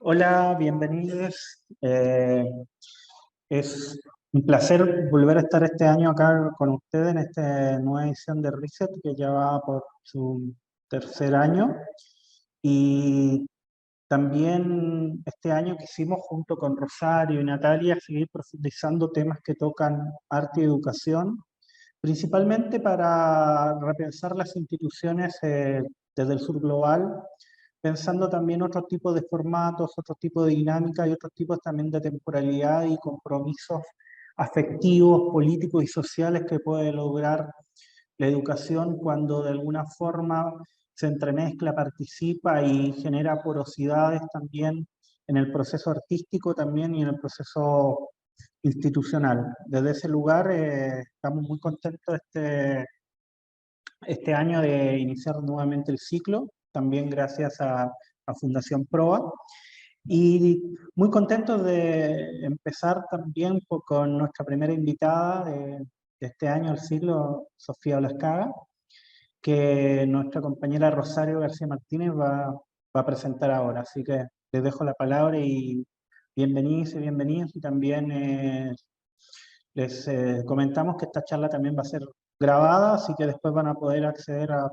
Hola, bienvenidos. Es un placer volver a estar este año acá con ustedes en esta nueva edición de Reset que ya va por su tercer año. Y también este año quisimos junto con Rosario y Natalia seguir profundizando temas que tocan arte y educación, principalmente para repensar las instituciones desde el sur global, pensando también otros tipos de formatos, otros tipos de dinámica y otros tipos también de temporalidad y compromisos afectivos, políticos y sociales que puede lograr la educación cuando de alguna forma se entremezcla, participa y genera porosidades también en el proceso artístico también y en el proceso institucional. Desde ese lugar estamos muy contentos este año de iniciar nuevamente el ciclo, también gracias a Fundación Proa. Y muy contentos de empezar también con nuestra primera invitada de este año al ciclo, Sofía Blascaga, que nuestra compañera Rosario García Martínez va a presentar ahora. Así que les dejo la palabra y bienvenidos y bienvenidos. Y también les comentamos que esta charla también va a ser grabada, así que después van a poder acceder a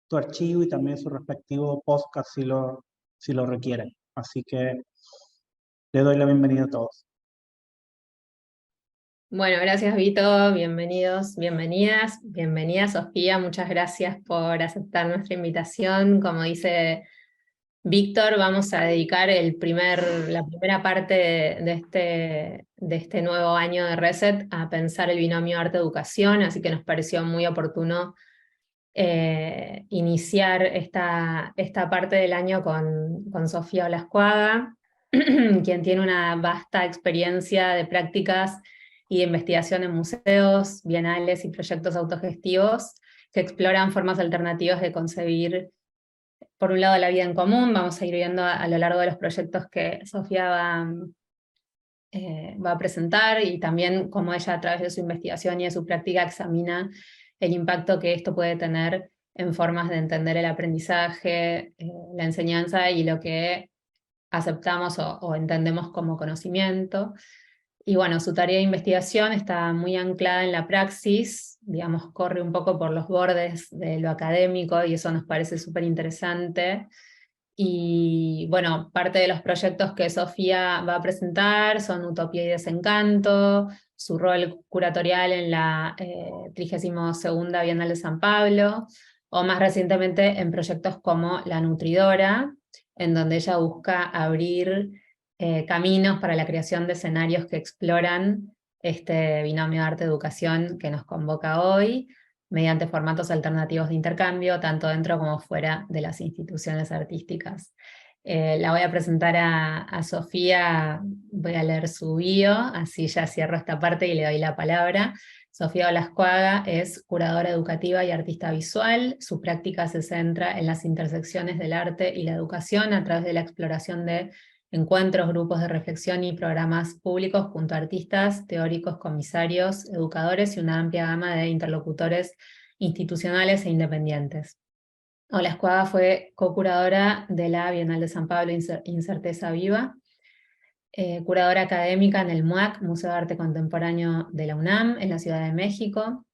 tu archivo y también su respectivo podcast si lo requieren. Así que les doy la bienvenida a todos. Bueno, gracias Vito, bienvenidos, bienvenidas, bienvenida Sofía, muchas gracias por aceptar nuestra invitación. Como dice Víctor, vamos a dedicar la primera parte de este nuevo año de Reset a pensar el binomio arte-educación, así que nos pareció muy oportuno iniciar esta parte del año con Sofía Blascuaga, quien tiene una vasta experiencia de prácticas y de investigación en museos, bienales y proyectos autogestivos que exploran formas alternativas de concebir, por un lado, la vida en común. Vamos a ir viendo a lo largo de los proyectos que Sofía va a presentar, y también cómo ella, a través de su investigación y de su práctica, examina el impacto que esto puede tener en formas de entender el aprendizaje, la enseñanza y lo que aceptamos o entendemos como conocimiento. Y bueno, su tarea de investigación está muy anclada en la praxis, digamos, corre un poco por los bordes de lo académico, y eso nos parece súper interesante. Y bueno, parte de los proyectos que Sofía va a presentar son Utopía y Desencanto, su rol curatorial en la 32ª Bienal de San Pablo, o más recientemente en proyectos como La Nutridora, en donde ella busca abrir caminos para la creación de escenarios que exploran este binomio arte-educación que nos convoca hoy, mediante formatos alternativos de intercambio, tanto dentro como fuera de las instituciones artísticas. La voy a presentar a Sofía, voy a leer su bio, así ya cierro esta parte y le doy la palabra. Sofía Blascuaga es curadora educativa y artista visual. Su práctica se centra en las intersecciones del arte y la educación a través de la exploración de encuentros, grupos de reflexión y programas públicos junto a artistas, teóricos, comisarios, educadores y una amplia gama de interlocutores institucionales e independientes. Blascuaga fue co-curadora de la Bienal de San Pablo Incerteza Viva, curadora académica en el MUAC, Museo de Arte Contemporáneo de la UNAM, en la Ciudad de México,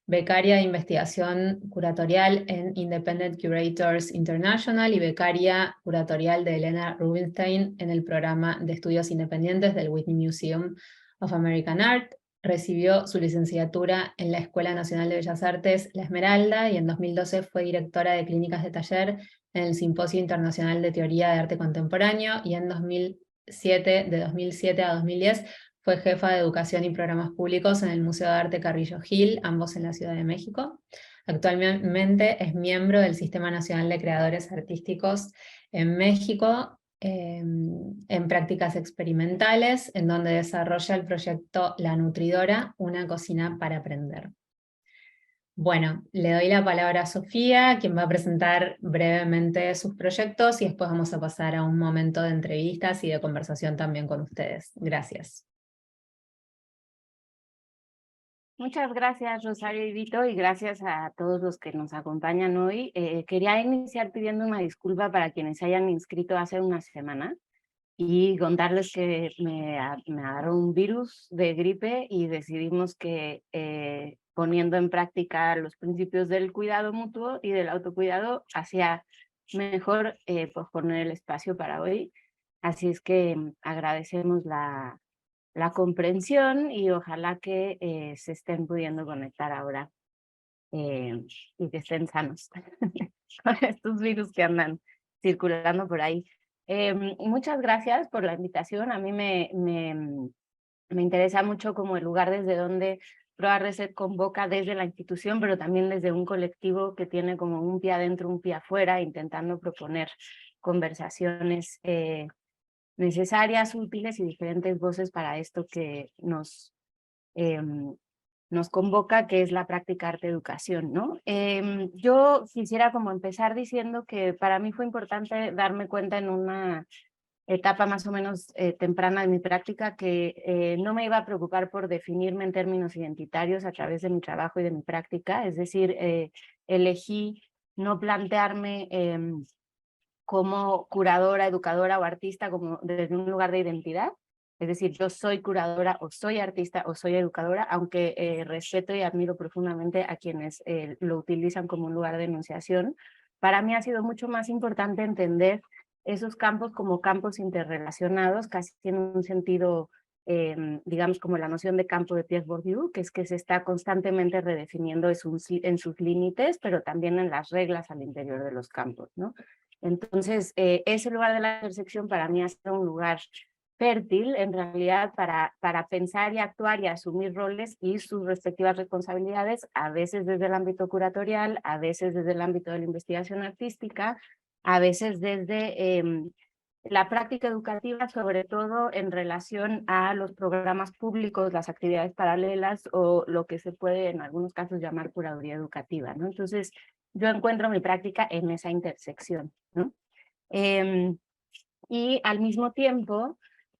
becaria de investigación curatorial en Independent Curators International y becaria curatorial de Elena Rubinstein en el programa de estudios independientes del Whitney Museum of American Art. Recibió su licenciatura en la Escuela Nacional de Bellas Artes La Esmeralda y en 2012 fue directora de clínicas de taller en el Simposio Internacional de Teoría de Arte Contemporáneo, y en 2007 a 2010 fue jefa de Educación y Programas Públicos en el Museo de Arte Carrillo Gil, ambos en la Ciudad de México. Actualmente es miembro del Sistema Nacional de Creadores Artísticos en México, en prácticas experimentales, en donde desarrolla el proyecto La Nutridora, una cocina para aprender. Bueno, le doy la palabra a Sofía, quien va a presentar brevemente sus proyectos, y después vamos a pasar a un momento de entrevistas y de conversación también con ustedes. Gracias. Muchas gracias, Rosario y Vito, y gracias a todos los que nos acompañan hoy. Quería iniciar pidiendo una disculpa para quienes se hayan inscrito hace una semana. y contarles que me agarró un virus de gripe y decidimos que poniendo en práctica los principios del cuidado mutuo y del autocuidado hacía mejor poner el espacio para hoy. Así es que agradecemos la comprensión y ojalá que se estén pudiendo conectar ahora y que estén sanos con estos virus que andan circulando por ahí. Muchas gracias por la invitación. A mí me interesa mucho como el lugar desde donde Proa Reset convoca desde la institución, pero también desde un colectivo que tiene como un pie adentro, un pie afuera, intentando proponer conversaciones necesarias, útiles y diferentes voces para esto que nos convoca, que es la práctica arte-educación, ¿no? Yo quisiera como empezar diciendo que para mí fue importante darme cuenta en una etapa más o menos temprana de mi práctica que no me iba a preocupar por definirme en términos identitarios a través de mi trabajo y de mi práctica, es decir, elegí no plantearme como curadora, educadora o artista como desde un lugar de identidad. Es decir, yo soy curadora o soy artista o soy educadora, aunque respeto y admiro profundamente a quienes lo utilizan como un lugar de enunciación. Para mí ha sido mucho más importante entender esos campos como campos interrelacionados, casi en un sentido, digamos, como la noción de campo de Pierre Bourdieu, que es que se está constantemente redefiniendo en sus límites, pero también en las reglas al interior de los campos, ¿no? Entonces, ese lugar de la intersección para mí ha sido un lugar fértil, en realidad, para pensar y actuar y asumir roles y sus respectivas responsabilidades, a veces desde el ámbito curatorial, a veces desde el ámbito de la investigación artística, a veces desde la práctica educativa, sobre todo en relación a los programas públicos, las actividades paralelas o lo que se puede en algunos casos llamar curaduría educativa, ¿no? Entonces, yo encuentro mi práctica en esa intersección, ¿no? Y al mismo tiempo,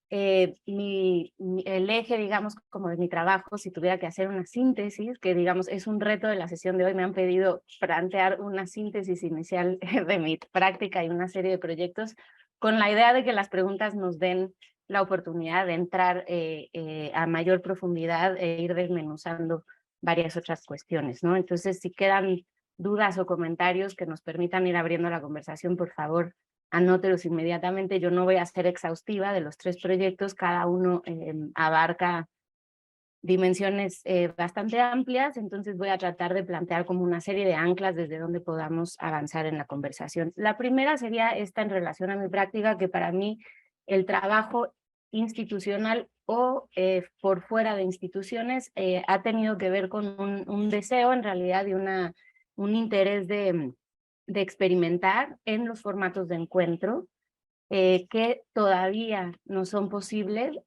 el eje, digamos, como de mi trabajo, si tuviera que hacer una síntesis, que digamos es un reto de la sesión de hoy, me han pedido plantear una síntesis inicial de mi práctica y una serie de proyectos, con la idea de que las preguntas nos den la oportunidad de entrar a mayor profundidad e ir desmenuzando varias otras cuestiones, ¿no? Entonces, si quedan dudas o comentarios que nos permitan ir abriendo la conversación, por favor, anótelos inmediatamente. Yo no voy a ser exhaustiva de los 3 proyectos, cada uno abarca dimensiones bastante amplias, entonces voy a tratar de plantear como una serie de anclas desde donde podamos avanzar en la conversación. La primera sería esta en relación a mi práctica, que para mí el trabajo institucional o por fuera de instituciones ha tenido que ver con un deseo en realidad y un interés de experimentar en los formatos de encuentro que todavía no son posibles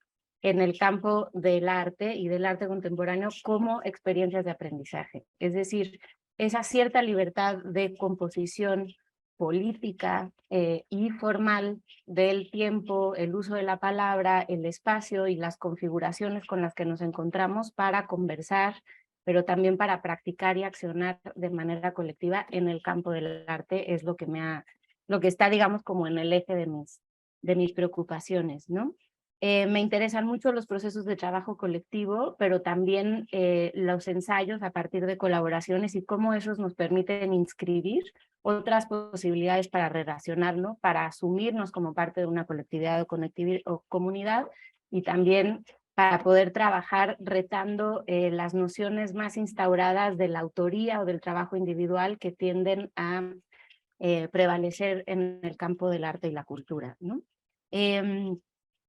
en el campo del arte y del arte contemporáneo como experiencias de aprendizaje. Es decir, esa cierta libertad de composición política y formal del tiempo, el uso de la palabra, el espacio y las configuraciones con las que nos encontramos para conversar, pero también para practicar y accionar de manera colectiva en el campo del arte es lo que está, digamos, como en el eje de mis preocupaciones, ¿no? Me interesan mucho los procesos de trabajo colectivo, pero también los ensayos a partir de colaboraciones y cómo esos nos permiten inscribir otras posibilidades para relacionarnos, para asumirnos como parte de una colectividad o comunidad y también para poder trabajar retando las nociones más instauradas de la autoría o del trabajo individual que tienden a prevalecer en el campo del arte y la cultura, ¿no?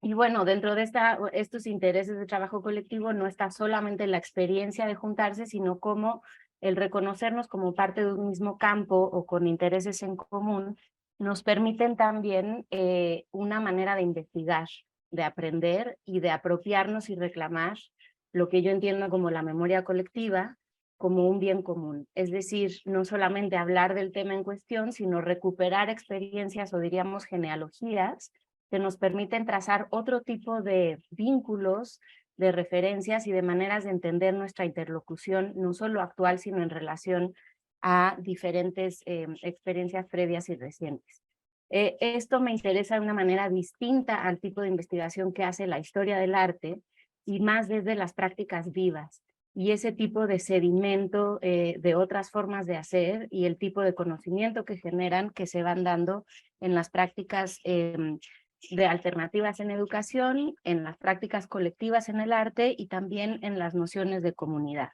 Y bueno, dentro de estos intereses de trabajo colectivo no está solamente la experiencia de juntarse, sino como el reconocernos como parte de un mismo campo o con intereses en común nos permiten también una manera de investigar, de aprender y de apropiarnos y reclamar lo que yo entiendo como la memoria colectiva, como un bien común. Es decir, no solamente hablar del tema en cuestión, sino recuperar experiencias o diríamos genealogías que nos permiten trazar otro tipo de vínculos, de referencias y de maneras de entender nuestra interlocución, no solo actual, sino en relación a diferentes experiencias previas y recientes. Esto me interesa de una manera distinta al tipo de investigación que hace la historia del arte y más desde las prácticas vivas y ese tipo de sedimento de otras formas de hacer y el tipo de conocimiento que generan que se van dando en las prácticas de alternativas en educación, en las prácticas colectivas en el arte y también en las nociones de comunidad.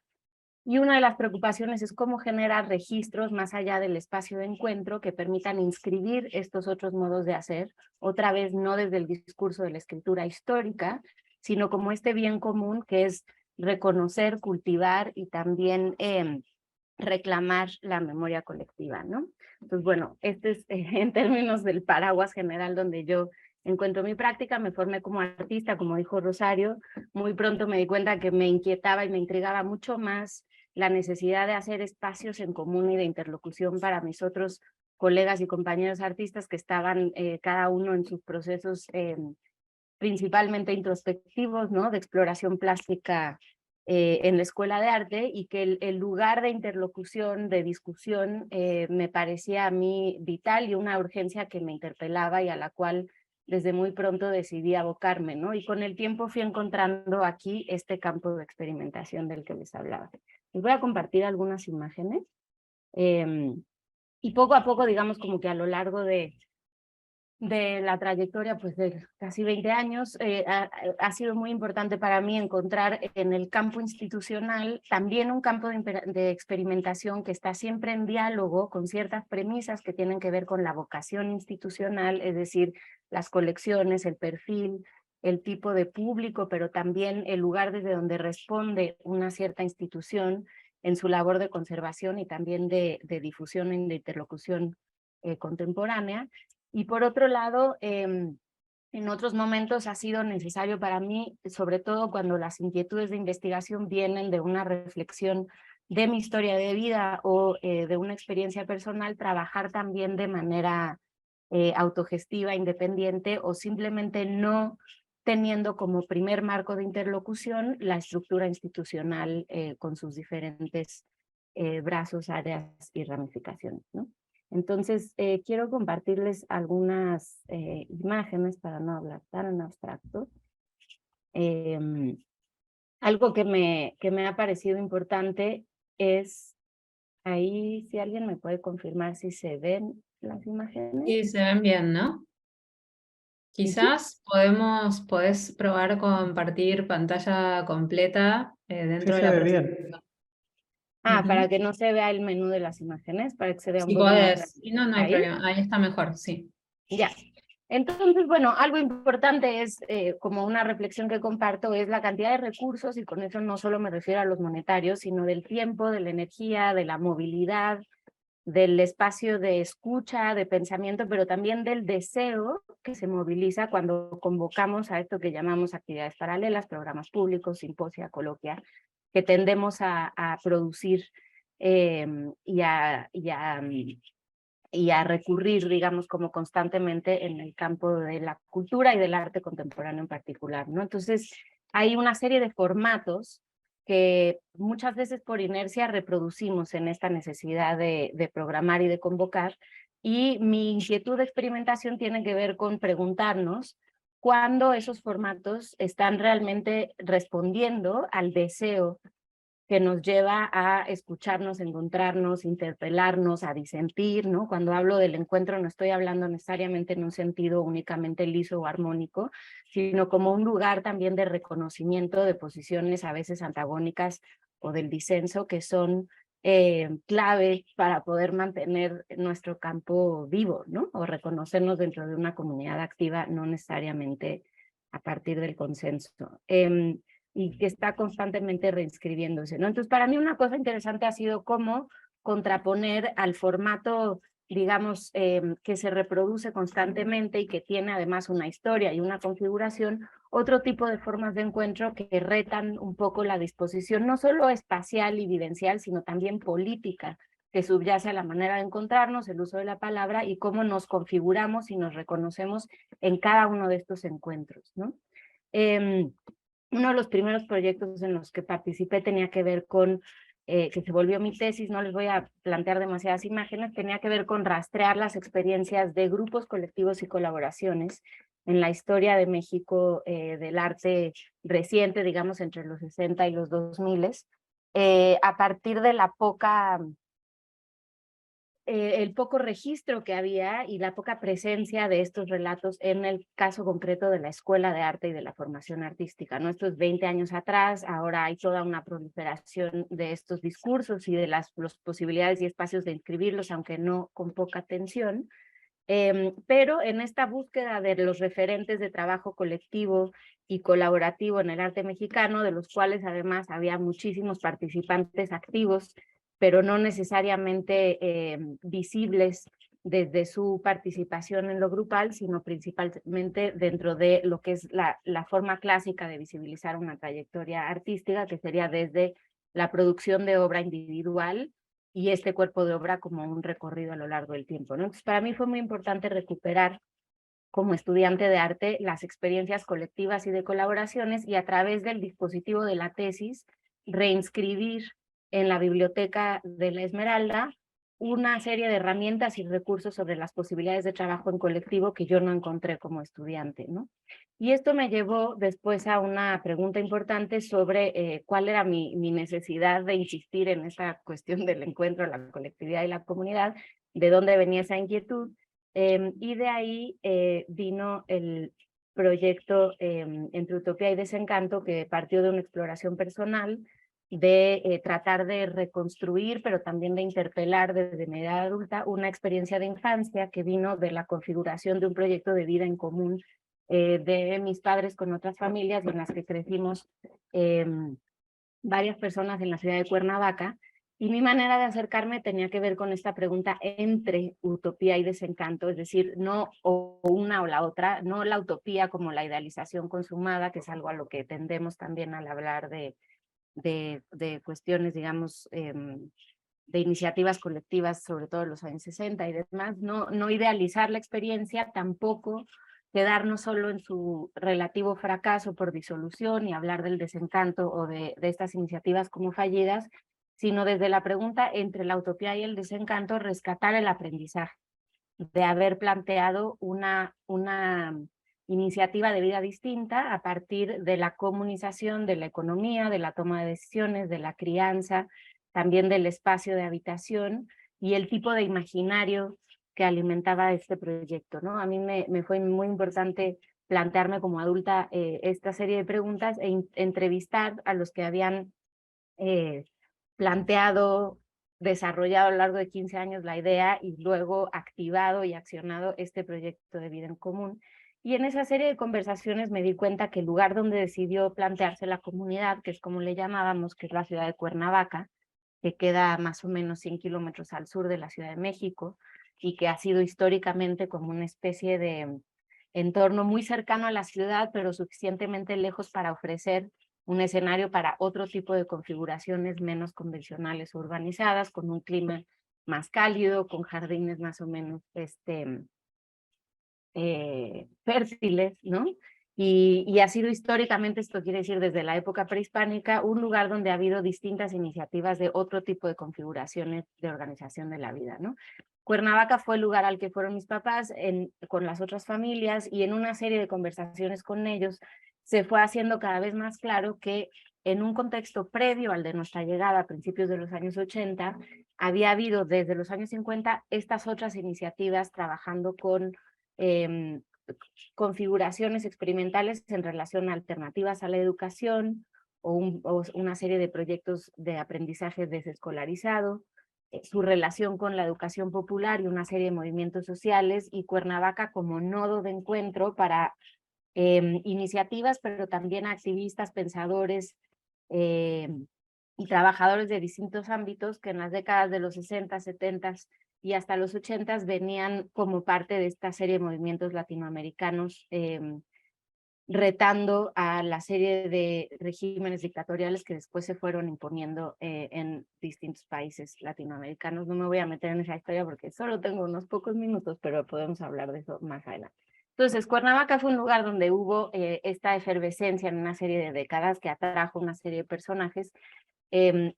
Y una de las preocupaciones es cómo generar registros más allá del espacio de encuentro que permitan inscribir estos otros modos de hacer, otra vez no desde el discurso de la escritura histórica, sino como este bien común que es reconocer, cultivar y también reclamar la memoria colectiva, ¿no? Entonces, bueno, este es en términos del paraguas general donde yo encuentro mi práctica. Me formé como artista, como dijo Rosario. Muy pronto me di cuenta que me inquietaba y me intrigaba mucho más la necesidad de hacer espacios en común y de interlocución para mis otros colegas y compañeros artistas que estaban cada uno en sus procesos principalmente introspectivos, ¿no? De exploración plástica en la Escuela de Arte, y que el lugar de interlocución, de discusión, me parecía a mí vital y una urgencia que me interpelaba y a la cual desde muy pronto decidí abocarme, ¿no? Y con el tiempo fui encontrando aquí este campo de experimentación del que les hablaba. Les voy a compartir algunas imágenes y poco a poco, digamos, como que a lo largo de la trayectoria pues de casi 20 años, ha sido muy importante para mí encontrar en el campo institucional también un campo de experimentación que está siempre en diálogo con ciertas premisas que tienen que ver con la vocación institucional, es decir, las colecciones, el perfil, el tipo de público, pero también el lugar desde donde responde una cierta institución en su labor de conservación y también de difusión y de interlocución contemporánea. Y por otro lado, en otros momentos ha sido necesario para mí, sobre todo cuando las inquietudes de investigación vienen de una reflexión de mi historia de vida o de una experiencia personal, trabajar también de manera autogestiva, independiente, o simplemente no teniendo como primer marco de interlocución la estructura institucional con sus diferentes brazos, áreas y ramificaciones, ¿no? Entonces, quiero compartirles algunas imágenes para no hablar tan en abstracto. Algo que me ha parecido importante es, ahí si alguien me puede confirmar si se ven las imágenes. Sí, se ven bien, ¿no? Quizás podés probar compartir pantalla completa Sí, dentro de se la ve presentación. bien. Para que no se vea el menú de las imágenes, para que se vea un Si poco más podés, grande. si no, no hay Ahí. problema. Ahí está mejor, sí. Ya. Entonces, bueno, algo importante es, como una reflexión que comparto, es la cantidad de recursos, y con eso no solo me refiero a los monetarios, sino del tiempo, de la energía, de la movilidad, del espacio de escucha, de pensamiento, pero también del deseo que se moviliza cuando convocamos a esto que llamamos actividades paralelas, programas públicos, simposia, coloquia, que tendemos a producir y a recurrir, digamos, como constantemente en el campo de la cultura y del arte contemporáneo en particular, ¿no? Entonces, hay una serie de formatos que muchas veces por inercia reproducimos en esta necesidad de programar y de convocar, y mi inquietud de experimentación tiene que ver con preguntarnos cuándo esos formatos están realmente respondiendo al deseo que nos lleva a escucharnos, encontrarnos, interpelarnos, a disentir, ¿no? Cuando hablo del encuentro no estoy hablando necesariamente en un sentido únicamente liso o armónico, sino como un lugar también de reconocimiento de posiciones a veces antagónicas o del disenso, que son clave para poder mantener nuestro campo vivo, ¿no? O reconocernos dentro de una comunidad activa, no necesariamente a partir del consenso. Y que está constantemente reinscribiéndose, ¿no? Entonces, para mí una cosa interesante ha sido cómo contraponer al formato, digamos, que se reproduce constantemente y que tiene además una historia y una configuración, otro tipo de formas de encuentro que retan un poco la disposición, no solo espacial y vivencial, sino también política, que subyace a la manera de encontrarnos, el uso de la palabra y cómo nos configuramos y nos reconocemos en cada uno de estos encuentros, ¿no? Uno de los primeros proyectos en los que participé tenía que ver con que se volvió mi tesis, no les voy a plantear demasiadas imágenes, tenía que ver con rastrear las experiencias de grupos, colectivos y colaboraciones en la historia de México del arte reciente, digamos, entre los 60 y los 2000, a partir de la el poco registro que había y la poca presencia de estos relatos en el caso concreto de la Escuela de Arte y de la formación artística, ¿no? Esto es 20 años atrás, ahora hay toda una proliferación de estos discursos y de las posibilidades y espacios de inscribirlos, aunque no con poca atención. Pero en esta búsqueda de los referentes de trabajo colectivo y colaborativo en el arte mexicano, de los cuales además había muchísimos participantes activos, pero no necesariamente visibles desde su participación en lo grupal, sino principalmente dentro de lo que es la forma clásica de visibilizar una trayectoria artística, que sería desde la producción de obra individual y este cuerpo de obra como un recorrido a lo largo del tiempo, ¿no? Entonces, para mí fue muy importante recuperar como estudiante de arte las experiencias colectivas y de colaboraciones, y a través del dispositivo de la tesis reinscribir en la biblioteca de la Esmeralda una serie de herramientas y recursos sobre las posibilidades de trabajo en colectivo que yo no encontré como estudiante, ¿no? Y esto me llevó después a una pregunta importante sobre cuál era mi necesidad de insistir en esa cuestión del encuentro, la colectividad y la comunidad, de dónde venía esa inquietud. Y de ahí vino el proyecto Entre Utopía y Desencanto, que partió de una exploración personal de tratar de reconstruir, pero también de interpelar desde mi edad adulta una experiencia de infancia que vino de la configuración de un proyecto de vida en común de mis padres con otras familias, en las que crecimos varias personas en la ciudad de Cuernavaca. Y mi manera de acercarme tenía que ver con esta pregunta entre utopía y desencanto, es decir, no o una o la otra, no la utopía como la idealización consumada, que es algo a lo que tendemos también al hablar de cuestiones, digamos, de iniciativas colectivas, sobre todo en los años 60 y demás, no idealizar la experiencia, tampoco quedarnos solo en su relativo fracaso por disolución y hablar del desencanto o de estas iniciativas como fallidas, sino desde la pregunta entre la utopía y el desencanto, rescatar el aprendizaje de haber planteado una iniciativa de vida distinta a partir de la comunización de la economía, de la toma de decisiones, de la crianza, también del espacio de habitación y el tipo de imaginario que alimentaba este proyecto, ¿no? A mí me fue muy importante plantearme como adulta esta serie de preguntas e entrevistar a los que habían planteado, desarrollado a lo largo de 15 años la idea y luego activado y accionado este proyecto de vida en común. Y en esa serie de conversaciones me di cuenta que el lugar donde decidió plantearse la comunidad, que es como le llamábamos, que es la ciudad de Cuernavaca, que queda más o menos 100 kilómetros al sur de la Ciudad de México y que ha sido históricamente como una especie de entorno muy cercano a la ciudad, pero suficientemente lejos para ofrecer un escenario para otro tipo de configuraciones menos convencionales o urbanizadas, con un clima más cálido, con jardines más o menos fértiles, ¿no? Y ha sido históricamente, esto quiere decir desde la época prehispánica, un lugar donde ha habido distintas iniciativas de otro tipo de configuraciones de organización de la vida, ¿no? Cuernavaca fue el lugar al que fueron mis papás con las otras familias, y en una serie de conversaciones con ellos se fue haciendo cada vez más claro que en un contexto previo al de nuestra llegada a principios de los años 80, había habido desde los años 50 estas otras iniciativas trabajando con configuraciones experimentales en relación a alternativas a la educación o una serie de proyectos de aprendizaje desescolarizado, su relación con la educación popular y una serie de movimientos sociales, y Cuernavaca como nodo de encuentro para iniciativas, pero también activistas, pensadores y trabajadores de distintos ámbitos que en las décadas de los 60, 70 y hasta los 80 venían como parte de esta serie de movimientos latinoamericanos retando a la serie de regímenes dictatoriales que después se fueron imponiendo en distintos países latinoamericanos. No me voy a meter en esa historia porque solo tengo unos pocos minutos, pero podemos hablar de eso más adelante. Entonces, Cuernavaca fue un lugar donde hubo esta efervescencia en una serie de décadas que atrajo una serie de personajes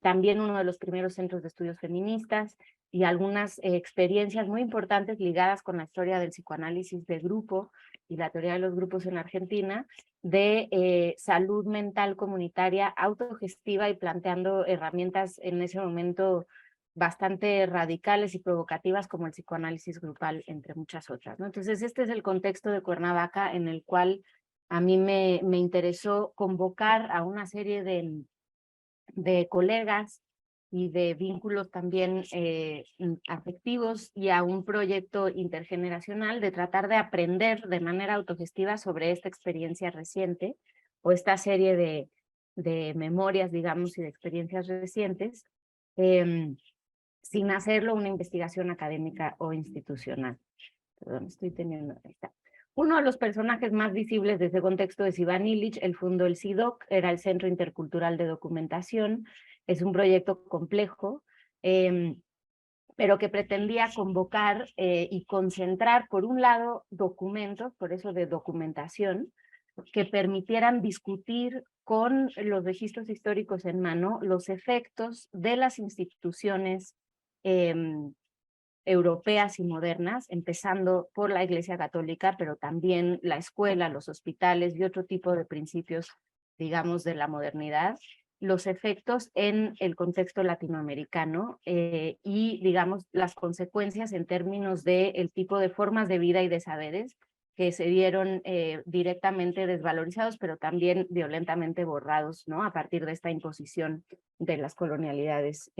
también uno de los primeros centros de estudios feministas, y algunas experiencias muy importantes ligadas con la historia del psicoanálisis de grupo y la teoría de los grupos en Argentina, de salud mental comunitaria autogestiva y planteando herramientas en ese momento bastante radicales y provocativas como el psicoanálisis grupal, entre muchas otras, ¿no? Entonces este es el contexto de Cuernavaca en el cual a mí me interesó convocar a una serie de colegas y de vínculos también afectivos, y a un proyecto intergeneracional de tratar de aprender de manera autogestiva sobre esta experiencia reciente, o esta serie de memorias, digamos, y de experiencias recientes, sin hacerlo una investigación académica o institucional. Perdón, estoy teniendo... Ahí está. Uno de los personajes más visibles de ese contexto es Iván Illich. Él fundó el CIDOC, era el Centro Intercultural de Documentación. Es un proyecto complejo, pero que pretendía convocar y concentrar, por un lado, documentos, por eso de documentación, que permitieran discutir con los registros históricos en mano los efectos de las instituciones europeas y modernas, empezando por la Iglesia Católica, pero también la escuela, los hospitales y otro tipo de principios, digamos, de la modernidad, los efectos en el contexto latinoamericano y, digamos, las consecuencias en términos del tipo de formas de vida y de saberes que se vieron directamente desvalorizados, pero también violentamente borrados, ¿no? A partir de esta imposición de las colonialidades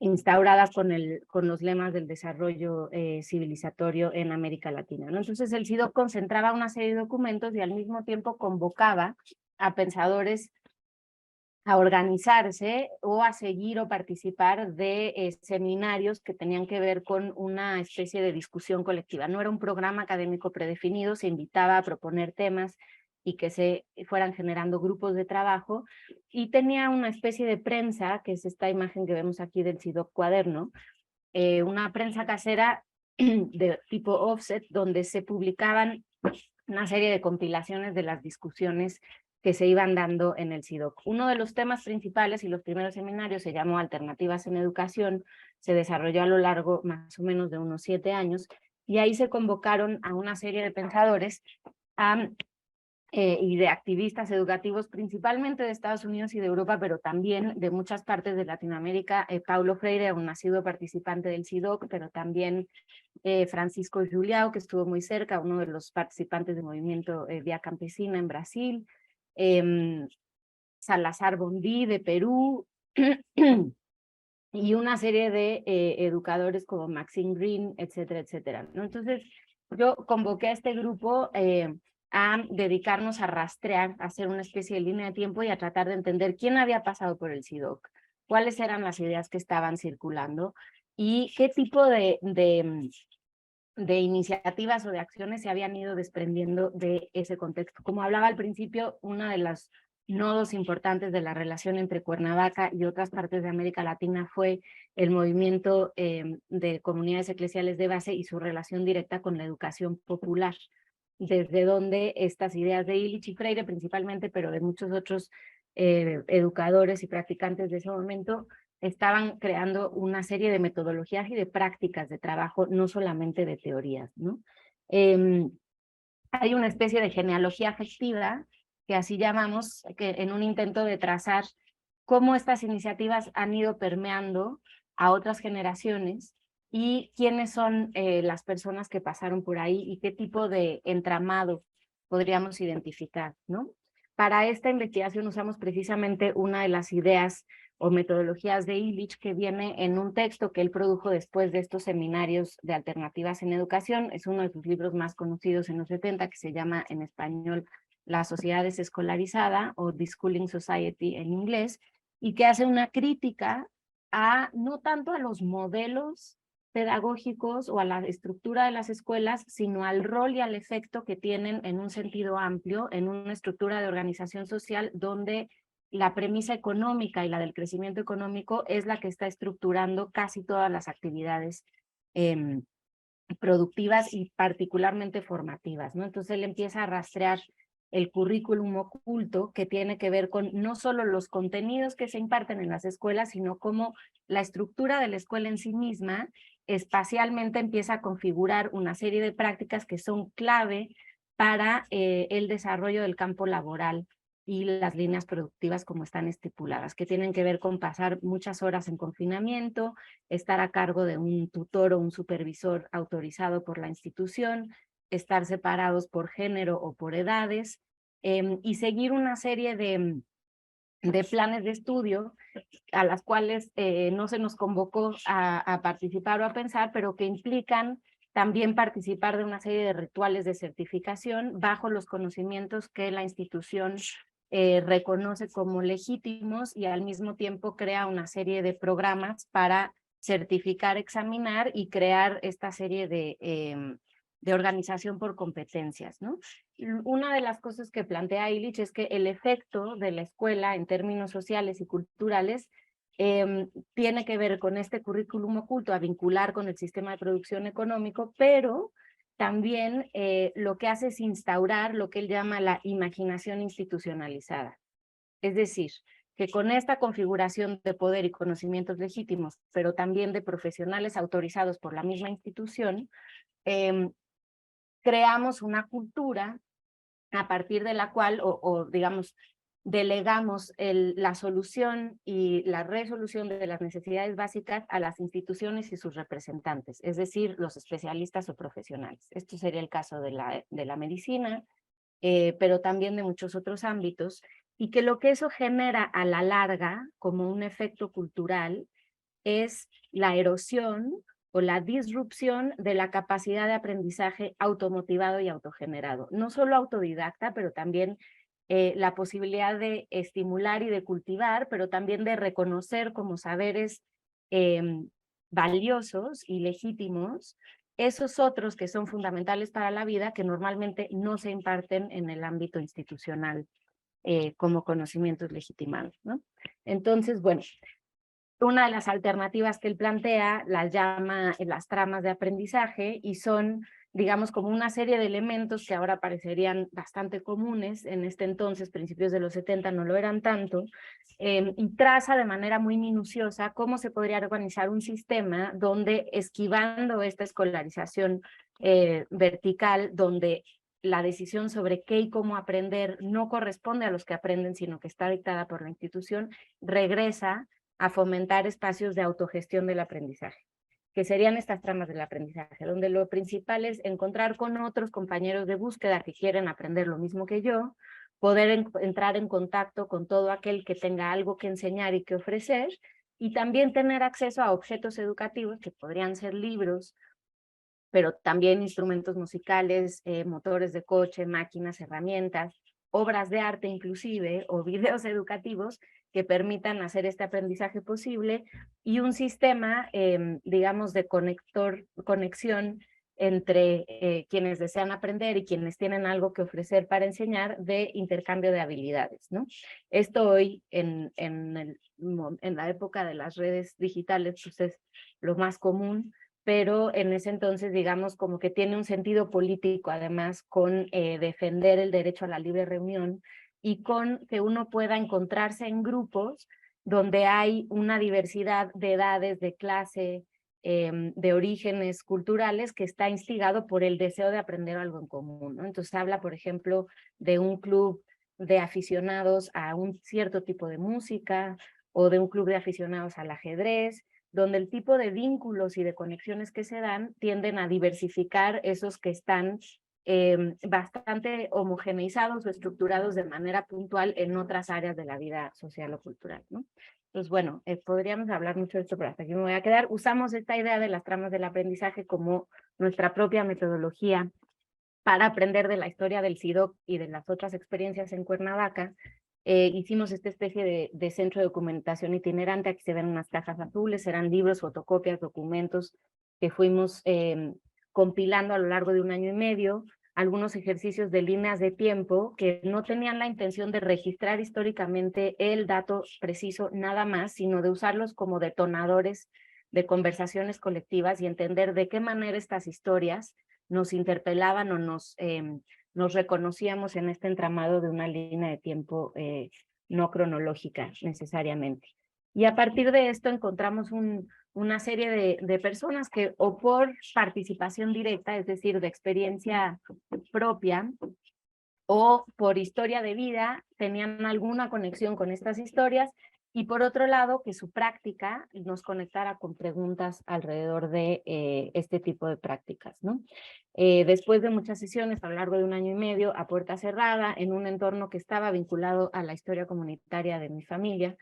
instauradas con los lemas del desarrollo civilizatorio en América Latina, ¿no? Entonces el CIDOC concentraba una serie de documentos y al mismo tiempo convocaba a pensadores a organizarse o a seguir o participar de seminarios que tenían que ver con una especie de discusión colectiva. No era un programa académico predefinido, se invitaba a proponer temas y que se fueran generando grupos de trabajo, y tenía una especie de prensa, que es esta imagen que vemos aquí del CIDOC cuaderno, una prensa casera de tipo offset, donde se publicaban una serie de compilaciones de las discusiones que se iban dando en el CIDOC. Uno de los temas principales y los primeros seminarios se llamó Alternativas en Educación, se desarrolló a lo largo más o menos de unos 7 años, y ahí se convocaron a una serie de pensadores y de activistas educativos, principalmente de Estados Unidos y de Europa, pero también de muchas partes de Latinoamérica. Paulo Freire, un nacido participante del CIDOC, pero también Francisco Julião, que estuvo muy cerca, uno de los participantes del movimiento Vía Campesina en Brasil, Salazar Bondí de Perú, y una serie de educadores como Maxine Green, etcétera, etcétera, ¿no? Entonces, yo convoqué a este grupo a dedicarnos a rastrear, a hacer una especie de línea de tiempo y a tratar de entender quién había pasado por el CIDOC, cuáles eran las ideas que estaban circulando y qué tipo de iniciativas o de acciones se habían ido desprendiendo de ese contexto. Como hablaba al principio, una de las nodos importantes de la relación entre Cuernavaca y otras partes de América Latina fue el movimiento de comunidades eclesiales de base y su relación directa con la educación popular, desde donde estas ideas de Illich y Freire principalmente, pero de muchos otros educadores y practicantes de ese momento, estaban creando una serie de metodologías y de prácticas de trabajo, no solamente de teorías, ¿no? Hay una especie de genealogía afectiva, que así llamamos, que en un intento de trazar cómo estas iniciativas han ido permeando a otras generaciones y quiénes son las personas que pasaron por ahí y qué tipo de entramado podríamos identificar, ¿no? Para esta investigación usamos precisamente una de las ideas o metodologías de Illich, que viene en un texto que él produjo después de estos seminarios de alternativas en educación. Es uno de sus libros más conocidos en los 70, que se llama en español La sociedad desescolarizada, o The Schooling Society en inglés, y que hace una crítica a no tanto a los modelos pedagógicos o a la estructura de las escuelas, sino al rol y al efecto que tienen en un sentido amplio, en una estructura de organización social donde la premisa económica y la del crecimiento económico es la que está estructurando casi todas las actividades productivas y particularmente formativas, ¿no? Entonces él empieza a rastrear el currículum oculto, que tiene que ver con no solo los contenidos que se imparten en las escuelas, sino cómo la estructura de la escuela en sí misma espacialmente empieza a configurar una serie de prácticas que son clave para el desarrollo del campo laboral y las líneas productivas como están estipuladas, que tienen que ver con pasar muchas horas en confinamiento, estar a cargo de un tutor o un supervisor autorizado por la institución, estar separados por género o por edades, y seguir una serie de planes de estudio a las cuales no se nos convocó a participar o a pensar, pero que implican también participar de una serie de rituales de certificación bajo los conocimientos que la institución reconoce como legítimos, y al mismo tiempo crea una serie de programas para certificar, examinar y crear esta serie de organización por competencias, ¿no? Una de las cosas que plantea Illich es que el efecto de la escuela en términos sociales y culturales tiene que ver con este currículum oculto a vincular con el sistema de producción económico, pero también lo que hace es instaurar lo que él llama la imaginación institucionalizada. Es decir, que con esta configuración de poder y conocimientos legítimos, pero también de profesionales autorizados por la misma institución, creamos una cultura a partir de la cual, digamos, delegamos la solución y la resolución de las necesidades básicas a las instituciones y sus representantes, es decir, los especialistas o profesionales. Esto sería el caso de la medicina, pero también de muchos otros ámbitos, y que lo que eso genera a la larga, como un efecto cultural, es la erosión o la disrupción de la capacidad de aprendizaje automotivado y autogenerado. No solo autodidacta, pero también la posibilidad de estimular y de cultivar, pero también de reconocer como saberes valiosos y legítimos esos otros que son fundamentales para la vida, que normalmente no se imparten en el ámbito institucional como conocimientos legitimados, ¿no? Entonces, bueno, una de las alternativas que él plantea las llama las tramas de aprendizaje, y son, digamos, como una serie de elementos que ahora parecerían bastante comunes, en este entonces, principios de los 70, no lo eran tanto, y traza de manera muy minuciosa cómo se podría organizar un sistema donde, esquivando esta escolarización vertical, donde la decisión sobre qué y cómo aprender no corresponde a los que aprenden, sino que está dictada por la institución, regresa a fomentar espacios de autogestión del aprendizaje, que serían estas tramas del aprendizaje, donde lo principal es encontrar con otros compañeros de búsqueda que quieren aprender lo mismo que yo, poder entrar en contacto con todo aquel que tenga algo que enseñar y que ofrecer, y también tener acceso a objetos educativos que podrían ser libros, pero también instrumentos musicales, motores de coche, máquinas, herramientas, obras de arte inclusive, o videos educativos que permitan hacer este aprendizaje posible, y un sistema, digamos, de conexión entre quienes desean aprender y quienes tienen algo que ofrecer para enseñar, de intercambio de habilidades, ¿no? Esto hoy, en la época de las redes digitales, pues es lo más común, pero en ese entonces, digamos, como que tiene un sentido político, además, con defender el derecho a la libre reunión, y con que uno pueda encontrarse en grupos donde hay una diversidad de edades, de clase, de orígenes culturales, que está instigado por el deseo de aprender algo en común, ¿no? Entonces habla, por ejemplo, de un club de aficionados a un cierto tipo de música, o de un club de aficionados al ajedrez, donde el tipo de vínculos y de conexiones que se dan tienden a diversificar esos que están bastante homogeneizados o estructurados de manera puntual en otras áreas de la vida social o cultural, ¿no? Entonces, bueno, podríamos hablar mucho de esto, pero hasta aquí me voy a quedar. Usamos esta idea de las tramas del aprendizaje como nuestra propia metodología para aprender de la historia del CIDOC y de las otras experiencias en Cuernavaca. Hicimos esta especie de centro de documentación itinerante. Aquí se ven unas cajas azules, eran libros, fotocopias, documentos que fuimos compilando a lo largo de 1 año y medio, algunos ejercicios de líneas de tiempo que no tenían la intención de registrar históricamente el dato preciso nada más, sino de usarlos como detonadores de conversaciones colectivas y entender de qué manera estas historias nos interpelaban o nos nos reconocíamos en este entramado de una línea de tiempo no cronológica necesariamente. Y a partir de esto encontramos una serie de personas que o por participación directa, es decir, de experiencia propia, o por historia de vida, tenían alguna conexión con estas historias, y por otro lado, que su práctica nos conectara con preguntas alrededor de este tipo de prácticas, ¿no? Después de muchas sesiones a lo largo de 1 año y medio, a puerta cerrada, en un entorno que estaba vinculado a la historia comunitaria de mi familia,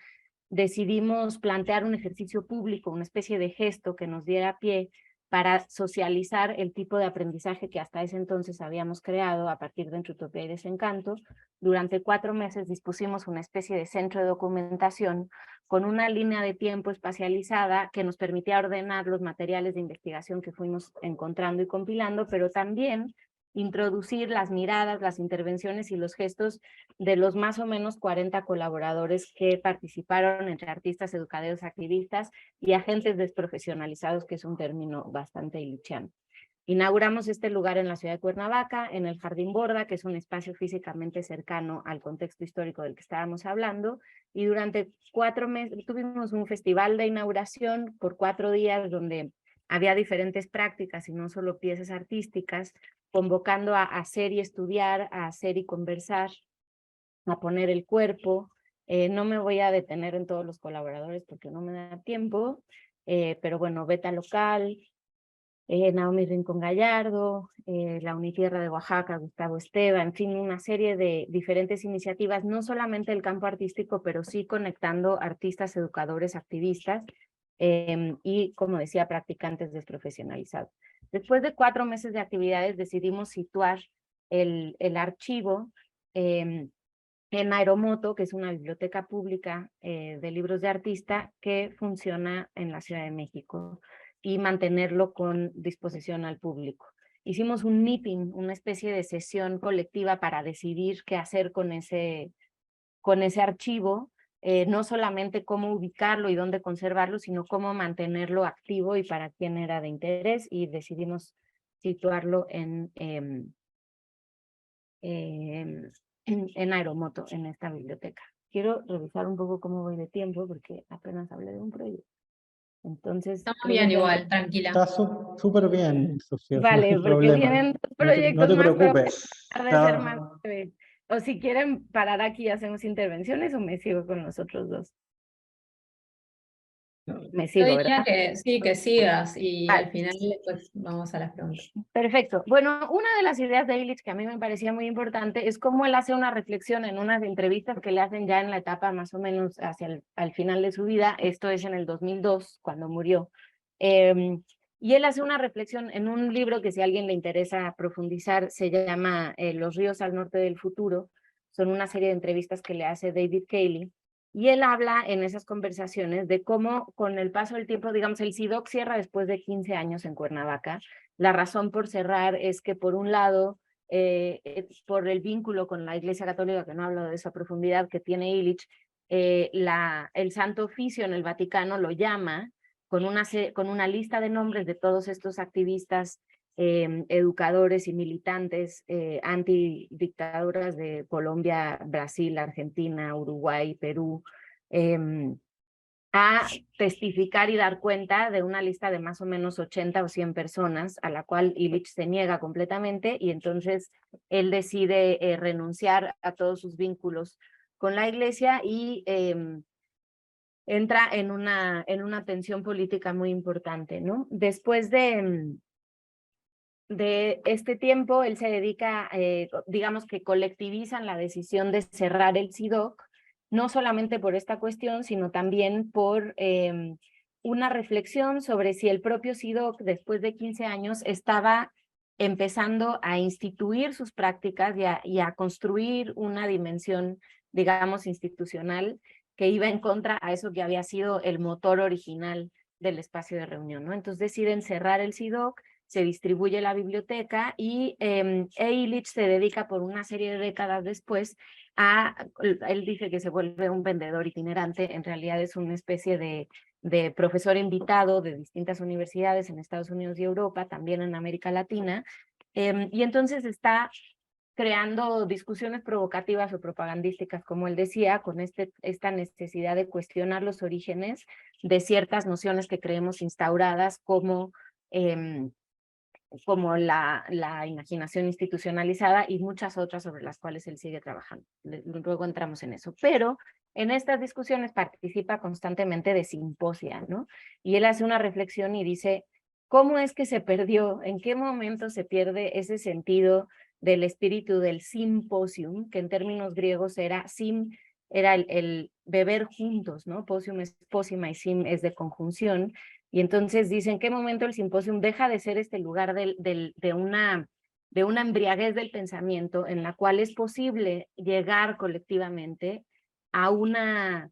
decidimos plantear un ejercicio público, una especie de gesto que nos diera pie para socializar el tipo de aprendizaje que hasta ese entonces habíamos creado a partir de Entre Utopía y Desencanto. Durante 4 meses dispusimos una especie de centro de documentación con una línea de tiempo espacializada que nos permitía ordenar los materiales de investigación que fuimos encontrando y compilando, pero también introducir las miradas, las intervenciones y los gestos de los más o menos 40 colaboradores que participaron, entre artistas, educadores, activistas y agentes desprofesionalizados, que es un término bastante illichiano. Inauguramos este lugar en la ciudad de Cuernavaca, en el Jardín Borda, que es un espacio físicamente cercano al contexto histórico del que estábamos hablando, y durante 4 meses tuvimos un festival de inauguración por 4 días donde había diferentes prácticas y no solo piezas artísticas, convocando a hacer y estudiar, a hacer y conversar, a poner el cuerpo. No me voy a detener en todos los colaboradores porque no me da tiempo, pero bueno, Beta Local, Naomi Rincón Gallardo, la Unitierra de Oaxaca, Gustavo Esteva, en fin, una serie de diferentes iniciativas, no solamente del campo artístico, pero sí conectando artistas, educadores, activistas y, como decía, practicantes desprofesionalizados. Después de 4 meses de actividades decidimos situar el archivo en Aeromoto, que es una biblioteca pública de libros de artista que funciona en la Ciudad de México, y mantenerlo con disposición al público. Hicimos un meeting, una especie de sesión colectiva para decidir qué hacer con ese archivo, no solamente cómo ubicarlo y dónde conservarlo, sino cómo mantenerlo activo y para quién era de interés, y decidimos situarlo en Aeromoto, en esta biblioteca. Quiero revisar un poco cómo voy de tiempo, porque apenas hablé de un proyecto. Entonces, Estamos bien igual, tranquila. Está súper bien, Sofía, no vale, hay porque problema. vienen 2 No proyectos te más, pero preocupes. voy a tratar de ser más breve. O si quieren parar aquí y hacemos intervenciones, o me sigo con los otros 2. Me Yo sigo, diría ¿verdad? que sí, que sigas y Vale. al final pues vamos a las preguntas. Perfecto. Bueno, una de las ideas de Illich que a mí me parecía muy importante es cómo él hace una reflexión en unas entrevistas que le hacen ya en la etapa más o menos hacia al final de su vida. Esto es en el 2002, cuando murió. Y él hace una reflexión en un libro que, si a alguien le interesa profundizar, se llama Los ríos al norte del futuro. Son una serie de entrevistas que le hace David Cayley. Y él habla en esas conversaciones de cómo, con el paso del tiempo, digamos, el CIDOC cierra después de 15 años en Cuernavaca. La razón por cerrar es que, por un lado, por el vínculo con la Iglesia Católica, que no hablo de esa profundidad que tiene Illich, el Santo Oficio en el Vaticano lo llama con una lista de nombres de todos estos activistas, educadores y militantes antidictaduras de Colombia, Brasil, Argentina, Uruguay, Perú, a testificar y dar cuenta de una lista de más o menos 80 o 100 personas, a la cual Illich se niega completamente, y entonces él decide renunciar a todos sus vínculos con la Iglesia y entra en una tensión política muy importante, ¿no? Después de este tiempo, él se dedica, digamos que colectivizan la decisión de cerrar el CIDOC, no solamente por esta cuestión, sino también por una reflexión sobre si el propio CIDOC, después de 15 años, estaba empezando a instituir sus prácticas y a construir una dimensión, digamos, institucional, que iba en contra a eso que había sido el motor original del espacio de reunión, ¿no? Entonces deciden cerrar el CIDOC, se distribuye la biblioteca, y Illich se dedica por una serie de décadas después él dice que se vuelve un vendedor itinerante. En realidad es una especie de profesor invitado de distintas universidades en Estados Unidos y Europa, también en América Latina, y entonces está creando discusiones provocativas o propagandísticas, como él decía, con esta necesidad de cuestionar los orígenes de ciertas nociones que creemos instauradas como la imaginación institucionalizada y muchas otras sobre las cuales él sigue trabajando. Luego entramos en eso. Pero en estas discusiones participa constantemente de simposia, ¿no? Y él hace una reflexión y dice, ¿cómo es que se perdió? ¿En qué momento se pierde ese sentido del espíritu del simposium, que en términos griegos era el beber juntos, ¿no? Posium es pócima y sim es de conjunción. Y entonces dice, ¿en qué momento el simposium deja de ser este lugar de una embriaguez del pensamiento en la cual es posible llegar colectivamente a una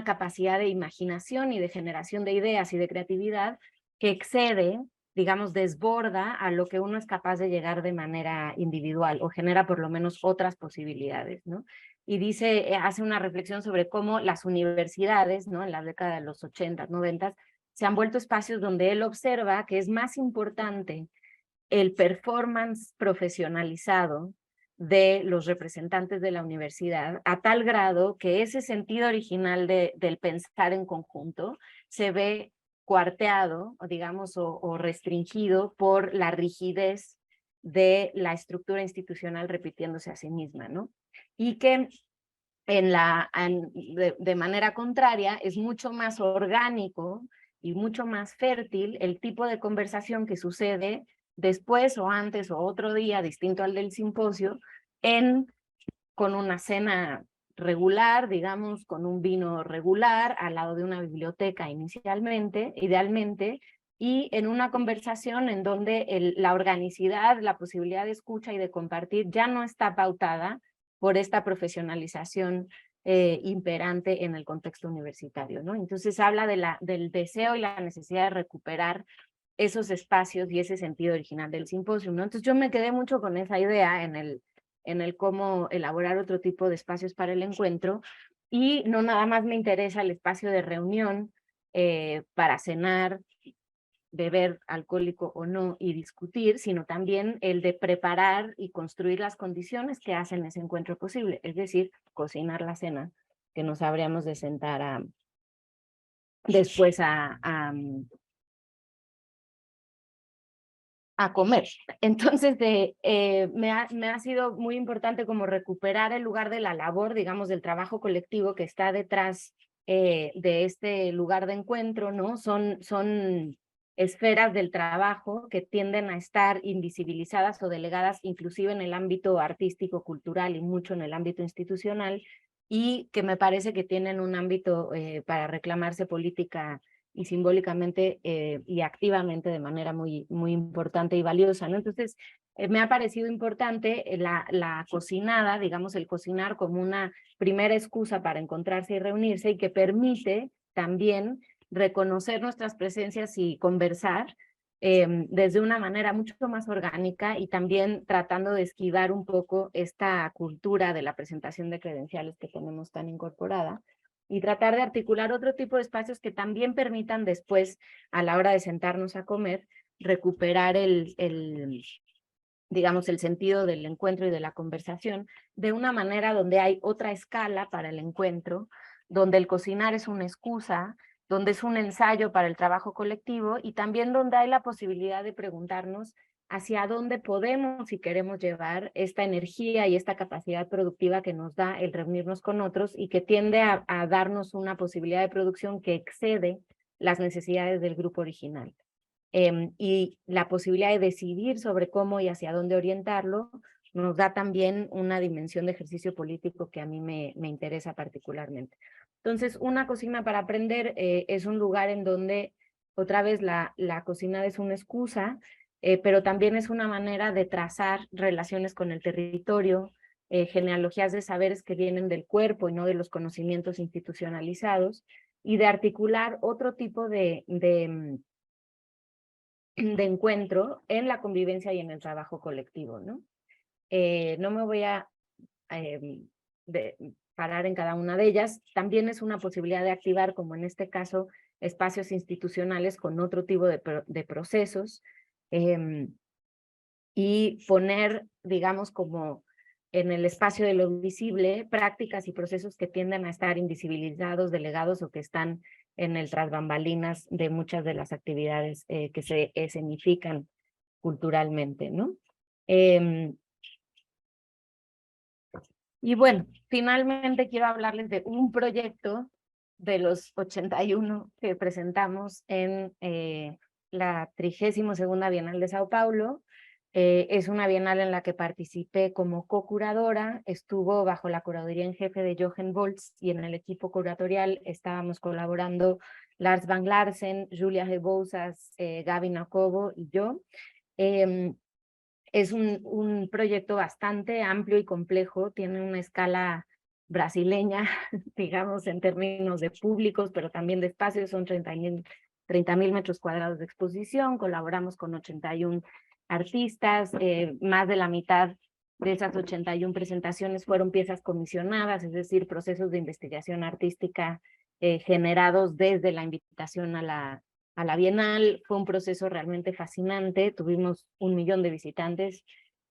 capacidad de imaginación y de generación de ideas y de creatividad que excede, digamos, desborda a lo que uno es capaz de llegar de manera individual o genera por lo menos otras posibilidades, ¿no? Y dice, hace una reflexión sobre cómo las universidades, ¿no? En la década de los 80, 90, se han vuelto espacios donde él observa que es más importante el performance profesionalizado de los representantes de la universidad, a tal grado que ese sentido original del pensar en conjunto se ve cuarteado, digamos, o restringido por la rigidez de la estructura institucional repitiéndose a sí misma, ¿no? Y que de manera contraria es mucho más orgánico y mucho más fértil el tipo de conversación que sucede después o antes o otro día distinto al del simposio con una cena regular, digamos, con un vino regular al lado de una biblioteca idealmente, y en una conversación en donde la organicidad, la posibilidad de escucha y de compartir ya no está pautada por esta profesionalización imperante en el contexto universitario, ¿no? Entonces habla del deseo y la necesidad de recuperar esos espacios y ese sentido original del simposio, ¿no? Entonces yo me quedé mucho con esa idea en el cómo elaborar otro tipo de espacios para el encuentro, y no nada más me interesa el espacio de reunión para cenar, beber alcohólico o no y discutir, sino también el de preparar y construir las condiciones que hacen ese encuentro posible, es decir, cocinar la cena que nos habríamos de sentar después a comer. Entonces, me ha sido muy importante como recuperar el lugar de la labor, digamos, del trabajo colectivo que está detrás de este lugar de encuentro, ¿no? Son esferas del trabajo que tienden a estar invisibilizadas o delegadas inclusive en el ámbito artístico, cultural y mucho en el ámbito institucional, y que me parece que tienen un ámbito para reclamarse política y simbólicamente y activamente de manera muy, muy importante y valiosa, ¿no? Entonces, me ha parecido importante la cocinada, digamos, el cocinar como una primera excusa para encontrarse y reunirse, y que permite también reconocer nuestras presencias y conversar desde una manera mucho más orgánica, y también tratando de esquivar un poco esta cultura de la presentación de credenciales que tenemos tan incorporada, y tratar de articular otro tipo de espacios que también permitan después, a la hora de sentarnos a comer, recuperar digamos, el sentido del encuentro y de la conversación de una manera donde hay otra escala para el encuentro, donde el cocinar es una excusa, donde es un ensayo para el trabajo colectivo, y también donde hay la posibilidad de preguntarnos hacia dónde podemos y queremos llevar esta energía y esta capacidad productiva que nos da el reunirnos con otros, y que tiende a darnos una posibilidad de producción que excede las necesidades del grupo original. Y la posibilidad de decidir sobre cómo y hacia dónde orientarlo nos da también una dimensión de ejercicio político que a mí me interesa particularmente. Entonces, una cocina para aprender es un lugar en donde, otra vez, la cocina es una excusa, pero también es una manera de trazar relaciones con el territorio, genealogías de saberes que vienen del cuerpo y no de los conocimientos institucionalizados, y de articular otro tipo de encuentro en la convivencia y en el trabajo colectivo, ¿no? No me voy a parar en cada una de ellas. También es una posibilidad de activar, como en este caso, espacios institucionales con otro tipo de procesos. y poner, digamos, como en el espacio de lo visible, prácticas y procesos que tienden a estar invisibilizados, delegados o que están en el tras bambalinas de muchas de las actividades que se escenifican culturalmente, ¿no? Y bueno, finalmente quiero hablarles de un proyecto de los 81 que presentamos en la 32ª Bienal de Sao Paulo. Es una bienal en la que participé como co-curadora, estuvo bajo la curaduría en jefe de Jochen Volz y en el equipo curatorial estábamos colaborando Lars Van Larsen, Julia Rebousas, Gaby Nakobo y yo. Es un proyecto bastante amplio y complejo, tiene una escala brasileña, digamos, en términos de públicos, pero también de espacios, son 30,000 metros cuadrados de exposición, colaboramos con 81 artistas, más de la mitad de esas 81 presentaciones fueron piezas comisionadas, es decir, procesos de investigación artística generados desde la invitación a la Bienal. Fue un proceso realmente fascinante, tuvimos 1 millón de visitantes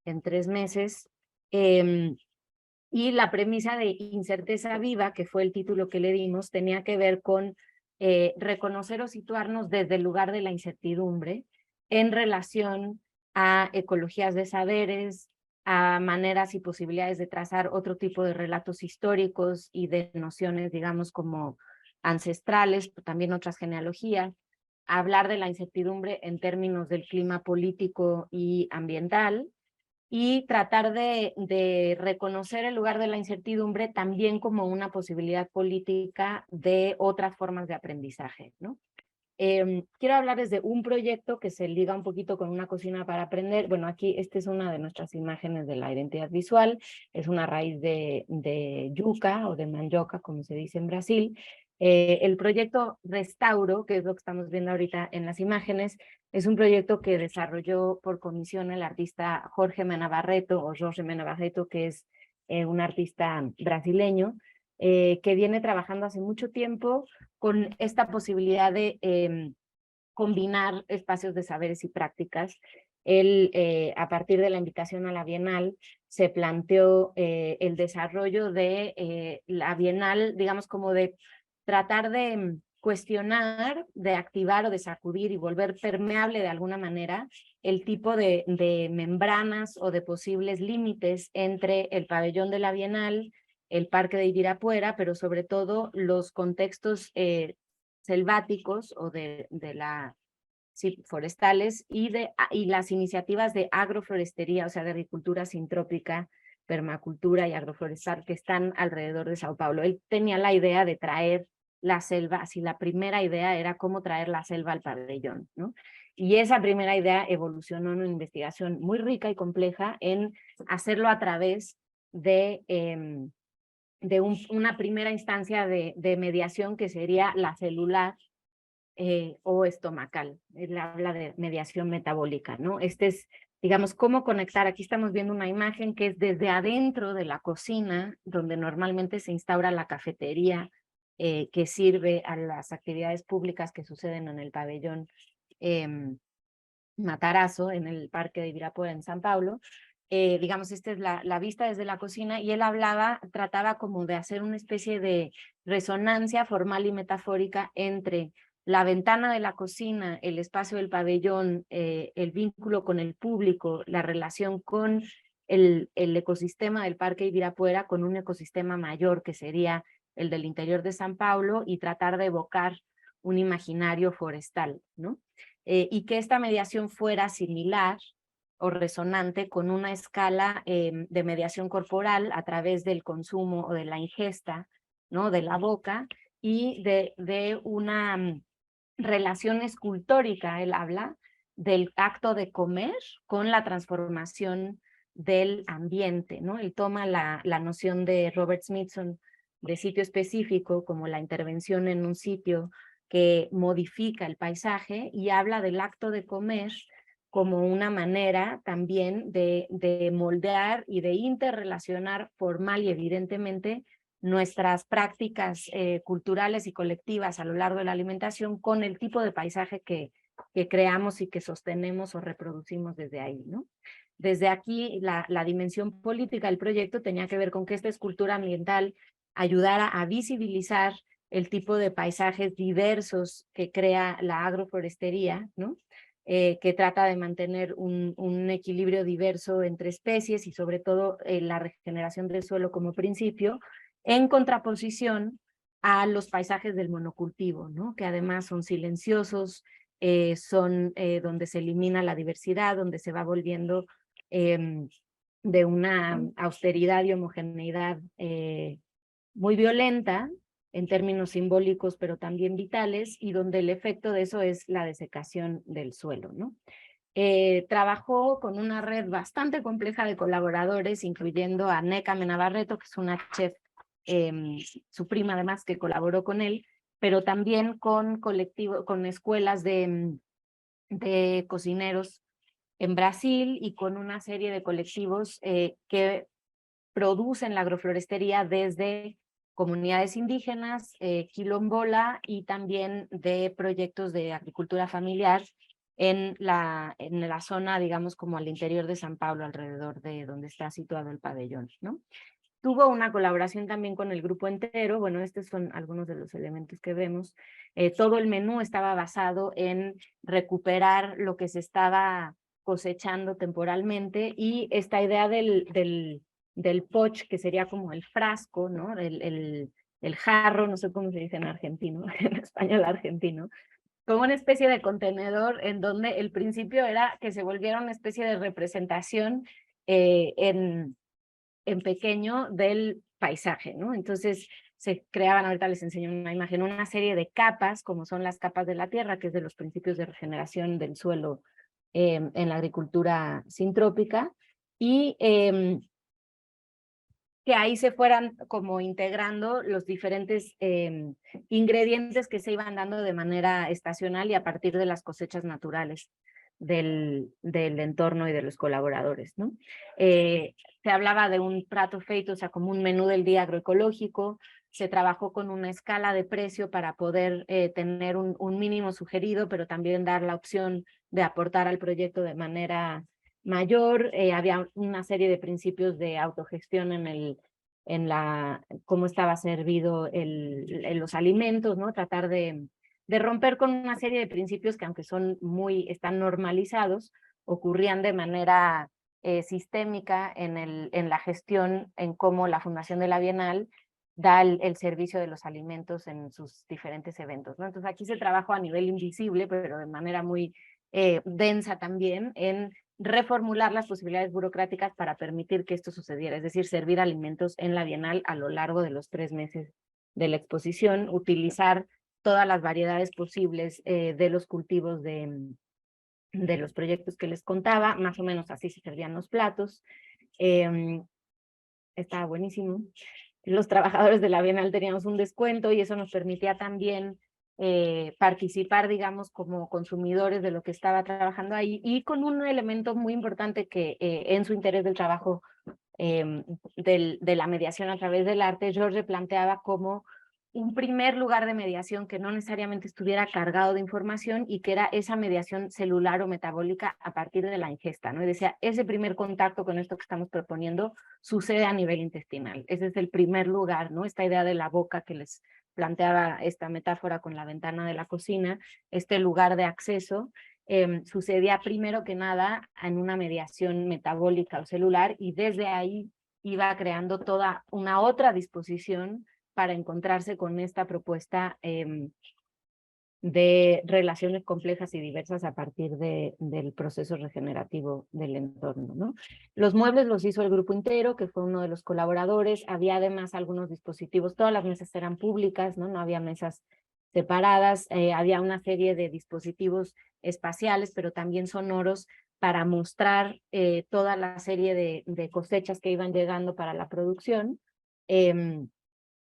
en 3 meses, y la premisa de Incerteza Viva, que fue el título que le dimos, tenía que ver con reconocer o situarnos desde el lugar de la incertidumbre en relación a ecologías de saberes, a maneras y posibilidades de trazar otro tipo de relatos históricos y de nociones, digamos, como ancestrales, pero también otras genealogías, hablar de la incertidumbre en términos del clima político y ambiental, y tratar de reconocer el lugar de la incertidumbre también como una posibilidad política de otras formas de aprendizaje, ¿no? Quiero hablarles de un proyecto que se liga un poquito con una cocina para aprender. Bueno, aquí esta es una de nuestras imágenes de la identidad visual, es una raíz de yuca o de mandioca, como se dice en Brasil. El proyecto Restauro, que es lo que estamos viendo ahorita en las imágenes, es un proyecto que desarrolló por comisión el artista Jorge Mena Barreto, o Jorge Mena Barreto, que es un artista brasileño, que viene trabajando hace mucho tiempo con esta posibilidad de combinar espacios de saberes y prácticas. Él, a partir de la invitación a la Bienal, se planteó el desarrollo de la Bienal, digamos, como de tratar de cuestionar, de activar o de sacudir y volver permeable de alguna manera el tipo de membranas o de posibles límites entre el pabellón de la Bienal, el Parque de Ibirapuera, pero sobre todo los contextos selváticos o forestales y las iniciativas de agroforestería, o sea, de agricultura sintrópica, permacultura y agroforestal que están alrededor de Sao Paulo. Él tenía la idea de traer la selva, así la primera idea era cómo traer la selva al pabellón, ¿no? Y esa primera idea evolucionó en una investigación muy rica y compleja en hacerlo a través de una primera instancia de mediación que sería la celular o estomacal. Él habla de mediación metabólica, ¿no? Este es, digamos, cómo conectar. Aquí estamos viendo una imagen que es desde adentro de la cocina, donde normalmente se instaura la cafetería que sirve a las actividades públicas que suceden en el pabellón Matarazzo, en el Parque de Ibirapuera en San Paulo. Digamos, esta es la vista desde la cocina, y él trataba como de hacer una especie de resonancia formal y metafórica entre la ventana de la cocina, el espacio del pabellón, el vínculo con el público, la relación con el ecosistema del Parque Ibirapuera, con un ecosistema mayor que sería el del interior de San Paulo, y tratar de evocar un imaginario forestal, ¿no? Y que esta mediación fuera similar o resonante con una escala de mediación corporal a través del consumo o de la ingesta, ¿no? De la boca, y de una relación escultórica. Él habla del acto de comer con la transformación del ambiente, ¿no? Él toma la noción de Robert Smithson de sitio específico como la intervención en un sitio que modifica el paisaje, y habla del acto de comer como una manera también de moldear y de interrelacionar formal y evidentemente nuestras prácticas culturales y colectivas a lo largo de la alimentación con el tipo de paisaje que creamos y que sostenemos o reproducimos desde ahí, ¿no? desde aquí la dimensión política del proyecto tenía que ver con que esta escultura ambiental ayudara a visibilizar el tipo de paisajes diversos que crea la agroforestería, ¿no? Que trata de mantener un equilibrio diverso entre especies y sobre todo la regeneración del suelo como principio, en contraposición a los paisajes del monocultivo, ¿no? Que además son silenciosos, son donde se elimina la diversidad, donde se va volviendo de una austeridad y homogeneidad muy violenta en términos simbólicos, pero también vitales, y donde el efecto de eso es la desecación del suelo, ¿no? Trabajó con una red bastante compleja de colaboradores, incluyendo a Neca Menabarreto, que es una chef, su prima además, que colaboró con él, pero también con escuelas de cocineros en Brasil y con una serie de colectivos que producen la agroflorestería desde comunidades indígenas, quilombola, y también de proyectos de agricultura familiar en la zona, digamos, como al interior de San Pablo, alrededor de donde está situado el pabellón, ¿no? Tuvo una colaboración también con el Grupo Entero. Bueno, estos son algunos de los elementos que vemos. Todo el menú estaba basado en recuperar lo que se estaba cosechando temporalmente, y esta idea del poch, que sería como el frasco, ¿no? El jarro, no sé cómo se dice en argentino, en español argentino, como una especie de contenedor en donde el principio era que se volviera una especie de representación en pequeño del paisaje, ¿no? Entonces se creaban, ahorita les enseño una imagen, una serie de capas, como son las capas de la tierra, que es de los principios de regeneración del suelo en la agricultura sintrópica, y que ahí se fueran como integrando los diferentes ingredientes que se iban dando de manera estacional y a partir de las cosechas naturales del entorno y de los colaboradores, ¿no? Se hablaba de un plato feito, o sea, como un menú del día agroecológico. Se trabajó con una escala de precio para poder tener un mínimo sugerido, pero también dar la opción de aportar al proyecto de manera mayor. Había una serie de principios de autogestión en cómo estaba servido los alimentos, ¿no? Tratar de romper con una serie de principios que, aunque están normalizados, ocurrían de manera sistémica en la gestión, en cómo la Fundación de la Bienal da el servicio de los alimentos en sus diferentes eventos, ¿no? Entonces aquí se trabajó a nivel invisible, pero de manera muy densa también, en reformular las posibilidades burocráticas para permitir que esto sucediera, es decir, servir alimentos en la Bienal a lo largo de los 3 meses de la exposición, utilizar todas las variedades posibles de los cultivos de los proyectos que les contaba. Más o menos así se servían los platos. Estaba buenísimo. Los trabajadores de la Bienal teníamos un descuento y eso nos permitía también participar, digamos, como consumidores de lo que estaba trabajando ahí, y con un elemento muy importante que en su interés del trabajo de la mediación a través del arte, George planteaba como un primer lugar de mediación que no necesariamente estuviera cargado de información, y que era esa mediación celular o metabólica a partir de la ingesta, ¿no? Y decía, ese primer contacto con esto que estamos proponiendo sucede a nivel intestinal. Ese es el primer lugar, ¿no? Esta idea de la boca que les planteaba, esta metáfora con la ventana de la cocina, este lugar de acceso, sucedía primero que nada en una mediación metabólica o celular, y desde ahí iba creando toda una otra disposición para encontrarse con esta propuesta de relaciones complejas y diversas a partir del proceso regenerativo del entorno, ¿no? Los muebles los hizo el Grupo Entero, que fue uno de los colaboradores. Había además algunos dispositivos, todas las mesas eran públicas, ¿no? No había mesas separadas. Había una serie de dispositivos espaciales, pero también sonoros, para mostrar toda la serie de cosechas que iban llegando para la producción.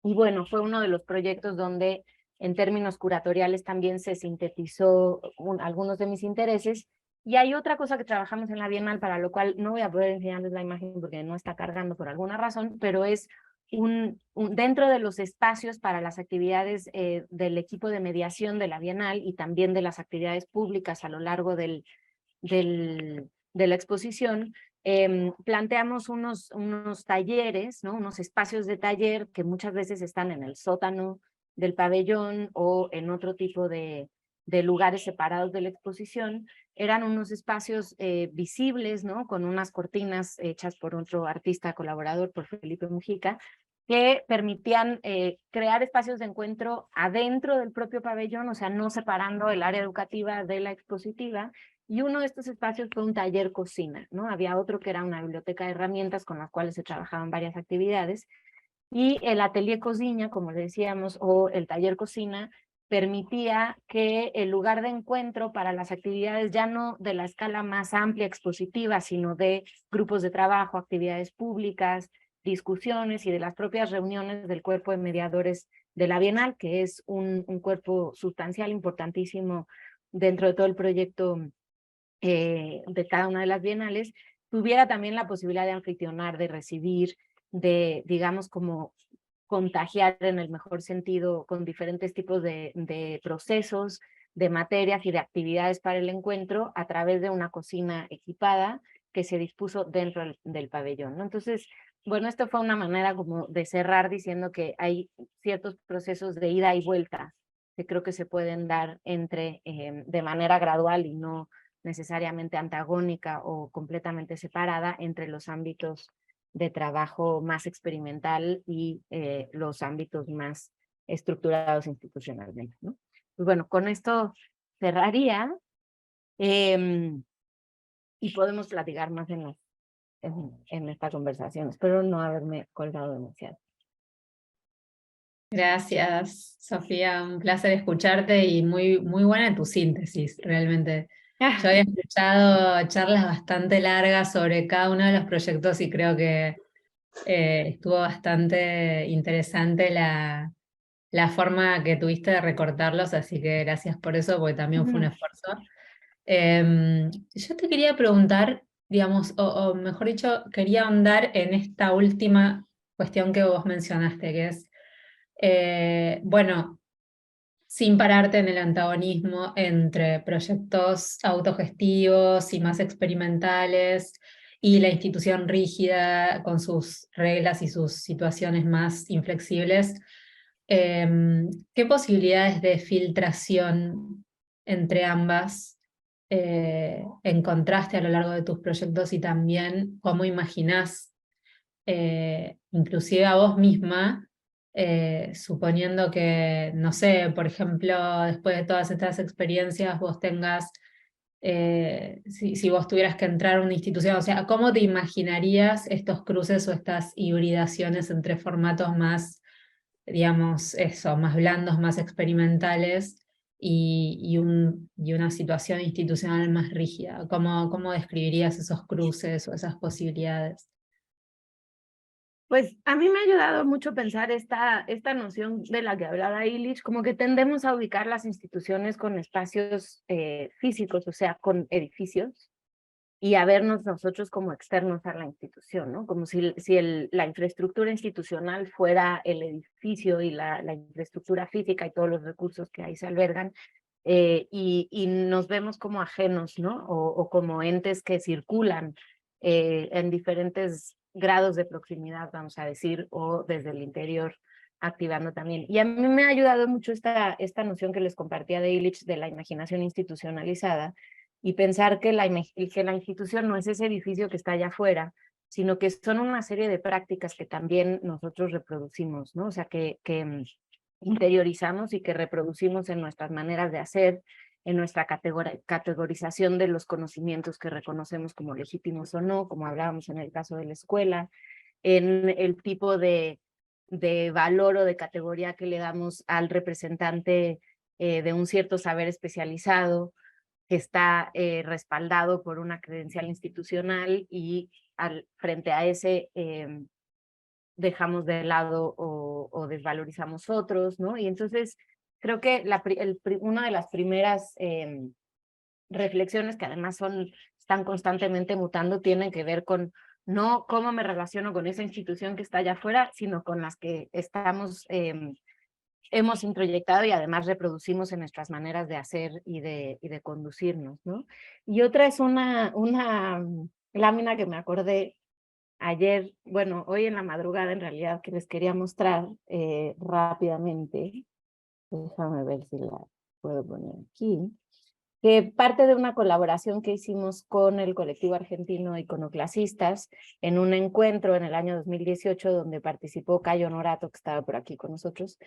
Y bueno, fue uno de los proyectos donde en términos curatoriales también se sintetizó algunos de mis intereses. Y hay otra cosa que trabajamos en la Bienal, para lo cual no voy a poder enseñarles la imagen porque no está cargando por alguna razón, pero es dentro de los espacios para las actividades del equipo de mediación de la Bienal y también de las actividades públicas a lo largo de la exposición. planteamos unos talleres, ¿no? Unos espacios de taller que muchas veces están en el sótano del pabellón o en otro tipo de lugares separados de la exposición. Eran unos espacios visibles, ¿no? Con unas cortinas hechas por otro artista colaborador, por Felipe Mujica, que permitían crear espacios de encuentro adentro del propio pabellón, o sea, no separando el área educativa de la expositiva. Y uno de estos espacios fue un taller cocina, ¿no? Había otro que era una biblioteca de herramientas con las cuales se trabajaban varias actividades. Y el atelier cocina, como le decíamos, o el taller cocina, permitía que el lugar de encuentro para las actividades ya no de la escala más amplia expositiva, sino de grupos de trabajo, actividades públicas, discusiones y de las propias reuniones del cuerpo de mediadores de la Bienal, que es un cuerpo sustancial, importantísimo dentro de todo el proyecto de cada una de las bienales, tuviera también la posibilidad de anfitrionar, de recibir, de, digamos, como contagiar en el mejor sentido con diferentes tipos de procesos, de materias y de actividades para el encuentro a través de una cocina equipada que se dispuso dentro del pabellón, ¿no? Entonces, bueno, esto fue una manera como de cerrar diciendo que hay ciertos procesos de ida y vuelta que creo que se pueden dar entre, de manera gradual y no necesariamente antagónica o completamente separada entre los ámbitos de trabajo más experimental y los ámbitos más estructurados institucionalmente, ¿no? Pues bueno, con esto cerraría y podemos platicar más en esta conversación. Espero no haberme colgado demasiado. Gracias, Sofía, un placer escucharte y muy, muy buena tu síntesis, realmente. Yo había escuchado charlas bastante largas sobre cada uno de los proyectos y creo que estuvo bastante interesante la forma que tuviste de recortarlos, así que gracias por eso, porque también fue un esfuerzo. Yo te quería preguntar, digamos, o mejor dicho, quería ahondar en esta última cuestión que vos mencionaste, que es bueno, sin pararte en el antagonismo entre proyectos autogestivos y más experimentales y la institución rígida con sus reglas y sus situaciones más inflexibles, ¿qué posibilidades de filtración entre ambas encontraste a lo largo de tus proyectos y también cómo imaginás, inclusive a vos misma, suponiendo que, no sé, por ejemplo, después de todas estas experiencias vos tengas, si vos tuvieras que entrar a una institución, o sea, ¿cómo te imaginarías estos cruces o estas hibridaciones entre formatos más, digamos, eso, más blandos, más experimentales y una situación institucional más rígida? ¿Cómo describirías esos cruces o esas posibilidades? Pues a mí me ha ayudado mucho pensar esta noción de la que hablaba Illich, como que tendemos a ubicar las instituciones con espacios físicos, o sea, con edificios, y a vernos nosotros como externos a la institución, ¿no? Como si la infraestructura institucional fuera el edificio y la infraestructura física y todos los recursos que ahí se albergan, y nos vemos como ajenos, ¿no? O como entes que circulan en diferentes grados de proximidad, vamos a decir, o desde el interior activando también. Y a mí me ha ayudado mucho esta noción que les compartía de Illich de la imaginación institucionalizada y pensar que la institución no es ese edificio que está allá afuera, sino que son una serie de prácticas que también nosotros reproducimos, ¿no? O sea, que interiorizamos y que reproducimos en nuestras maneras de hacer, en nuestra categorización de los conocimientos que reconocemos como legítimos o no, como hablábamos en el caso de la escuela, en el tipo de valor o de categoría que le damos al representante de un cierto saber especializado que está respaldado por una credencial institucional y frente a ese dejamos de lado o desvalorizamos otros, ¿no? Y entonces creo que una de las primeras reflexiones que además están constantemente mutando tienen que ver con no cómo me relaciono con esa institución que está allá afuera, sino con las que hemos introyectado y además reproducimos en nuestras maneras de hacer y de conducirnos, ¿no? Y otra es lámina que me acordé ayer, bueno, hoy en la madrugada en realidad, que les quería mostrar rápidamente. Déjame ver si la puedo poner aquí. Que parte de una colaboración que hicimos con el colectivo argentino Iconoclasistas en un encuentro en el año 2018 donde participó Cayo Norato, que estaba por aquí con nosotros,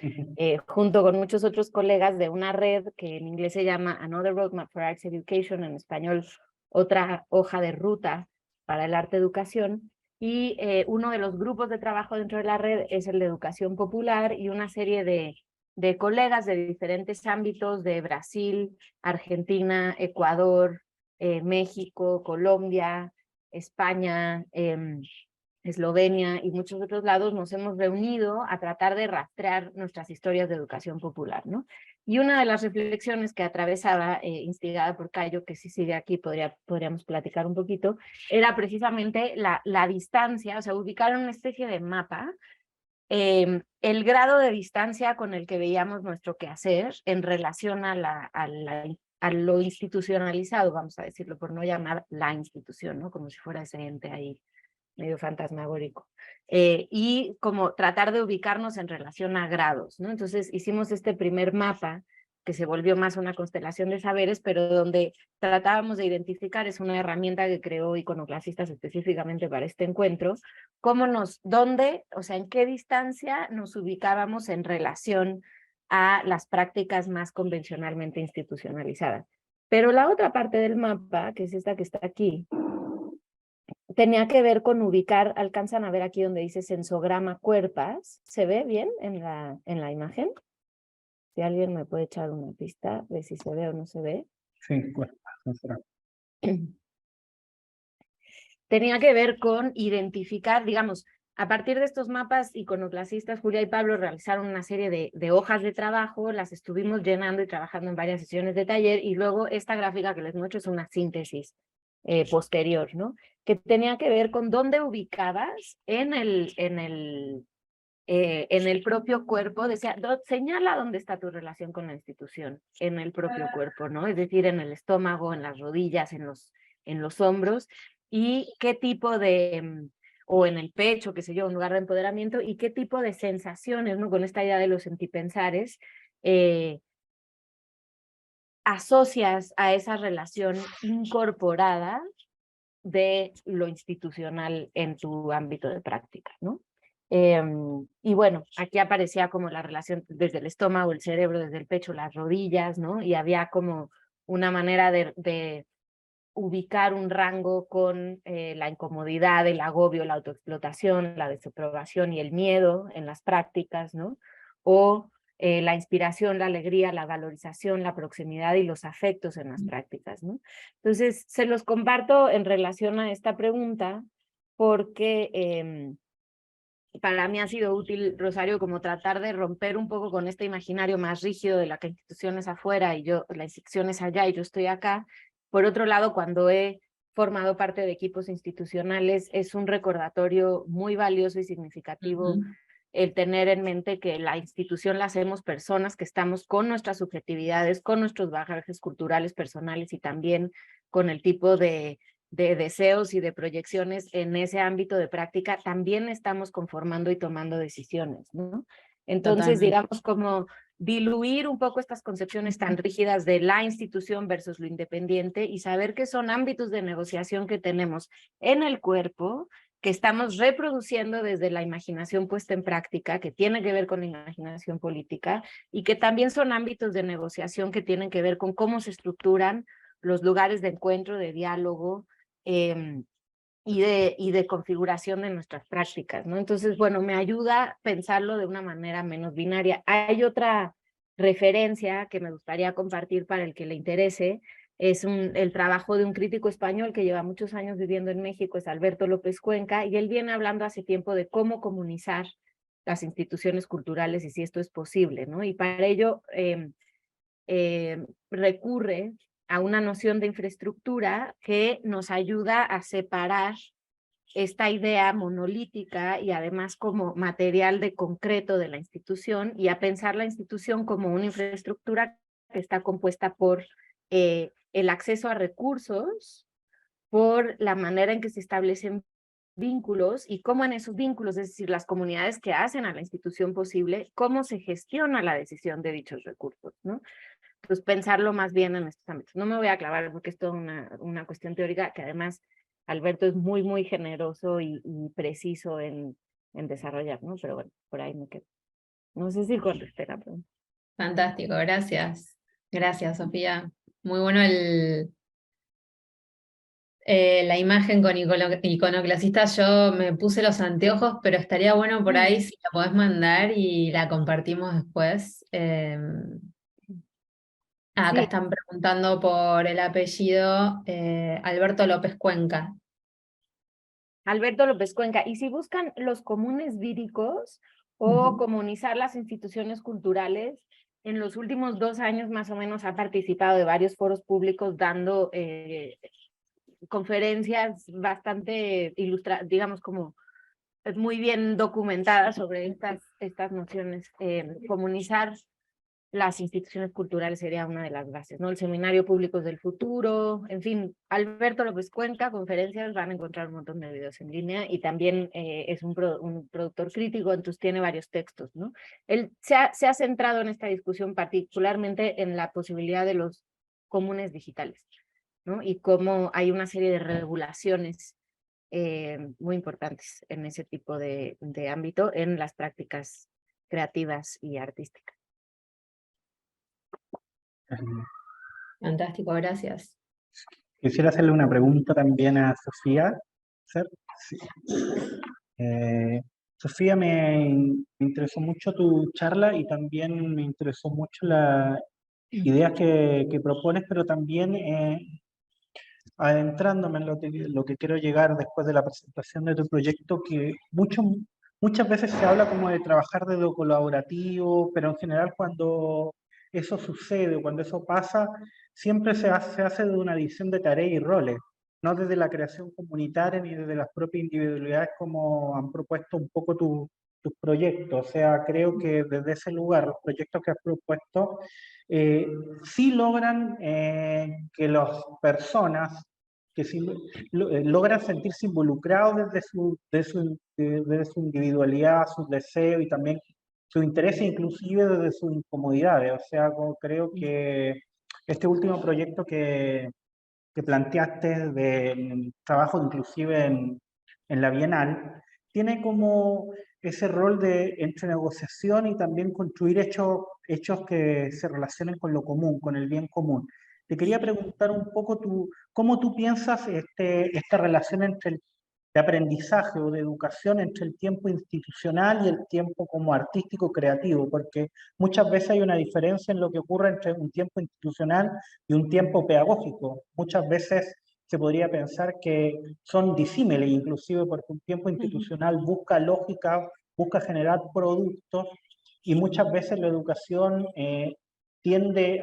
junto con muchos otros colegas de una red que en inglés se llama Another Roadmap for Arts Education, en español otra hoja de ruta para el arte educación. Y uno de los grupos de trabajo dentro de la red es el de educación popular y una serie de colegas de diferentes ámbitos de Brasil, Argentina, Ecuador, México, Colombia, España, Eslovenia y muchos otros lados nos hemos reunido a tratar de rastrear nuestras historias de educación popular, ¿no? Y una de las reflexiones que atravesaba, instigada por Cayo, que si sigue aquí podríamos platicar un poquito, era precisamente la distancia, o sea, ubicar una especie de mapa, el grado de distancia con el que veíamos nuestro quehacer en relación a lo institucionalizado, vamos a decirlo, por no llamar la institución, ¿no? Como si fuera ese ente ahí medio fantasmagórico. Y como tratar de ubicarnos en relación a grados, ¿no? Entonces hicimos este primer mapa que se volvió más una constelación de saberes, pero donde tratábamos de identificar, es una herramienta que creó Iconoclasistas específicamente para este encuentro, dónde, o sea, en qué distancia nos ubicábamos en relación a las prácticas más convencionalmente institucionalizadas. Pero la otra parte del mapa, que es esta que está aquí, tenía que ver con ubicar, alcanzan a ver aquí donde dice sensograma cuerpas, ¿se ve bien en la imagen? Si alguien me puede echar una pista de si se ve o no se ve. Sí, cuerpas. Tenía que ver con identificar, digamos, a partir de estos mapas iconoclasistas, Julia y Pablo realizaron una serie de hojas de trabajo, las estuvimos llenando y trabajando en varias sesiones de taller, y luego esta gráfica que les muestro es una síntesis posterior, ¿no? Que tenía que ver con dónde ubicabas en el propio cuerpo, decía, señala dónde está tu relación con la institución, en el propio cuerpo, ¿no? Es decir, en el estómago, en las rodillas, en los hombros, y qué tipo de, o en el pecho, qué sé yo, un lugar de empoderamiento, y qué tipo de sensaciones, ¿no? Con esta idea de los sentipensares, asocias a esa relación incorporada de lo institucional en tu ámbito de práctica, ¿no? Y bueno, aquí aparecía como la relación desde el estómago, el cerebro, desde el pecho, las rodillas, ¿no? Y había como una manera de ubicar un rango con la incomodidad, el agobio, la autoexplotación, la desaprobación y el miedo en las prácticas, ¿no? O la inspiración, la alegría, la valorización, la proximidad y los afectos en las prácticas, ¿no? Entonces, se los comparto en relación a esta pregunta porque para mí ha sido útil, Rosario, como tratar de romper un poco con este imaginario más rígido de la que institución es afuera y la institución es allá y yo estoy acá. Por otro lado, cuando he formado parte de equipos institucionales, es un recordatorio muy valioso y significativo el tener en mente que la institución la hacemos personas que estamos con nuestras subjetividades, con nuestros bagajes culturales personales y también con el tipo de deseos y de proyecciones en ese ámbito de práctica, también estamos conformando y tomando decisiones, ¿no? Entonces, Totalmente. digamos, como diluir un poco estas concepciones tan rígidas de la institución versus lo independiente y saber que son ámbitos de negociación que tenemos en el cuerpo, que estamos reproduciendo desde la imaginación puesta en práctica, que tiene que ver con la imaginación política, y que también son ámbitos de negociación que tienen que ver con cómo se estructuran los lugares de encuentro, de diálogo, y de configuración de nuestras prácticas, ¿no? Entonces, bueno, me ayuda a pensarlo de una manera menos binaria. Hay otra referencia que me gustaría compartir para el que le interese, es el trabajo de un crítico español que lleva muchos años viviendo en México, es Alberto López Cuenca, y él viene hablando hace tiempo de cómo comunizar las instituciones culturales y si esto es posible, ¿no? Y para ello recurre a una noción de infraestructura que nos ayuda a separar esta idea monolítica y además como material de concreto de la institución y a pensar la institución como una infraestructura que está compuesta por el acceso a recursos por la manera en que se establecen vínculos y cómo en esos vínculos, es decir, las comunidades que hacen a la institución posible, cómo se gestiona la decisión de dichos recursos, ¿no? Pues pensarlo más bien en estos ámbitos. No me voy a clavar porque es toda una cuestión teórica que además Alberto es muy, muy generoso y preciso en desarrollar, ¿no? Pero bueno, por ahí me quedo. No sé si contesté la pregunta. Fantástico, gracias. Gracias, Sofía. Muy bueno la imagen con iconoclasista. Yo me puse los anteojos, pero estaría bueno por ahí si la podés mandar y la compartimos después. Acá Sí. están preguntando por el apellido Alberto López Cuenca. Alberto López Cuenca. Y si buscan los comunes víricos o comunizar las instituciones culturales, en los últimos 2 años más o menos ha participado de varios foros públicos dando conferencias bastante ilustradas, digamos como muy bien documentadas sobre estas nociones. Comunizar las instituciones culturales sería una de las bases, ¿no? El Seminario Públicos del Futuro, en fin, Alberto López Cuenca, conferencias, van a encontrar un montón de videos en línea y también es un productor crítico, entonces tiene varios textos, ¿no? Él se ha centrado en esta discusión particularmente en la posibilidad de los comunes digitales, ¿no? Y cómo hay una serie de regulaciones muy importantes en ese tipo de ámbito en las prácticas creativas y artísticas. Fantástico, gracias. Quisiera hacerle una pregunta también a Sofía. Sí. Sofía, me interesó mucho tu charla y también me interesó mucho las ideas que propones, pero también adentrándome en lo que quiero llegar después de la presentación de tu proyecto, que muchas veces se habla como de trabajar de lo colaborativo, pero en general cuando eso sucede, cuando eso pasa, siempre se hace de una división de tareas y roles, no desde la creación comunitaria ni desde las propias individualidades como han propuesto un poco tus proyectos. O sea, creo que desde ese lugar, los proyectos que has propuesto sí logran que las personas que logran sentirse involucrados desde su individualidad, sus deseos y también sus intereses, inclusive desde sus incomodidades. O sea, creo que este último proyecto que planteaste de trabajo inclusive en la Bienal, tiene como ese rol de entre negociación y también construir hechos que se relacionen con lo común, con el bien común. Te quería preguntar un poco cómo tú piensas esta relación de aprendizaje o de educación entre el tiempo institucional y el tiempo como artístico creativo, porque muchas veces hay una diferencia en lo que ocurre entre un tiempo institucional y un tiempo pedagógico. Muchas veces se podría pensar que son disímiles, inclusive porque un tiempo institucional busca lógica, busca generar productos y muchas veces la educación tiende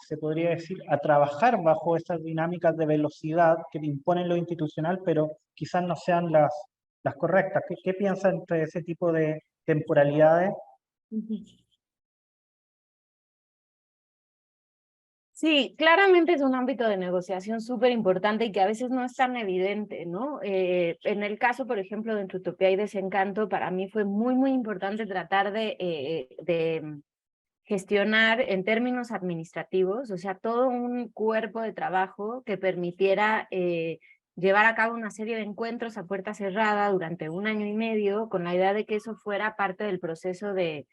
se podría decir, a trabajar bajo esas dinámicas de velocidad que imponen lo institucional, pero quizás no sean las correctas. ¿Qué piensas entre ese tipo de temporalidades? Sí, claramente es un ámbito de negociación súper importante y que a veces no es tan evidente, ¿no? En el caso, por ejemplo, de Entre Utopía y Desencanto, para mí fue muy, muy importante tratar de gestionar en términos administrativos, o sea, todo un cuerpo de trabajo que permitiera llevar a cabo una serie de encuentros a puerta cerrada durante 1 año y medio, con la idea de que eso fuera parte del proceso de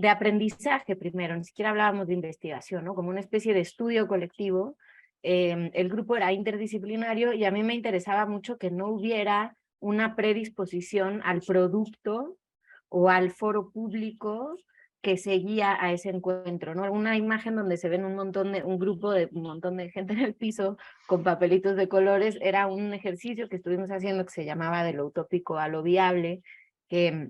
aprendizaje primero, ni siquiera hablábamos de investigación, ¿no? Como una especie de estudio colectivo. El grupo era interdisciplinario y a mí me interesaba mucho que no hubiera una predisposición al producto o al foro público que seguía a ese encuentro, ¿no? Una imagen donde se ven un montón de gente en el piso con papelitos de colores, era un ejercicio que estuvimos haciendo que se llamaba de lo utópico a lo viable, que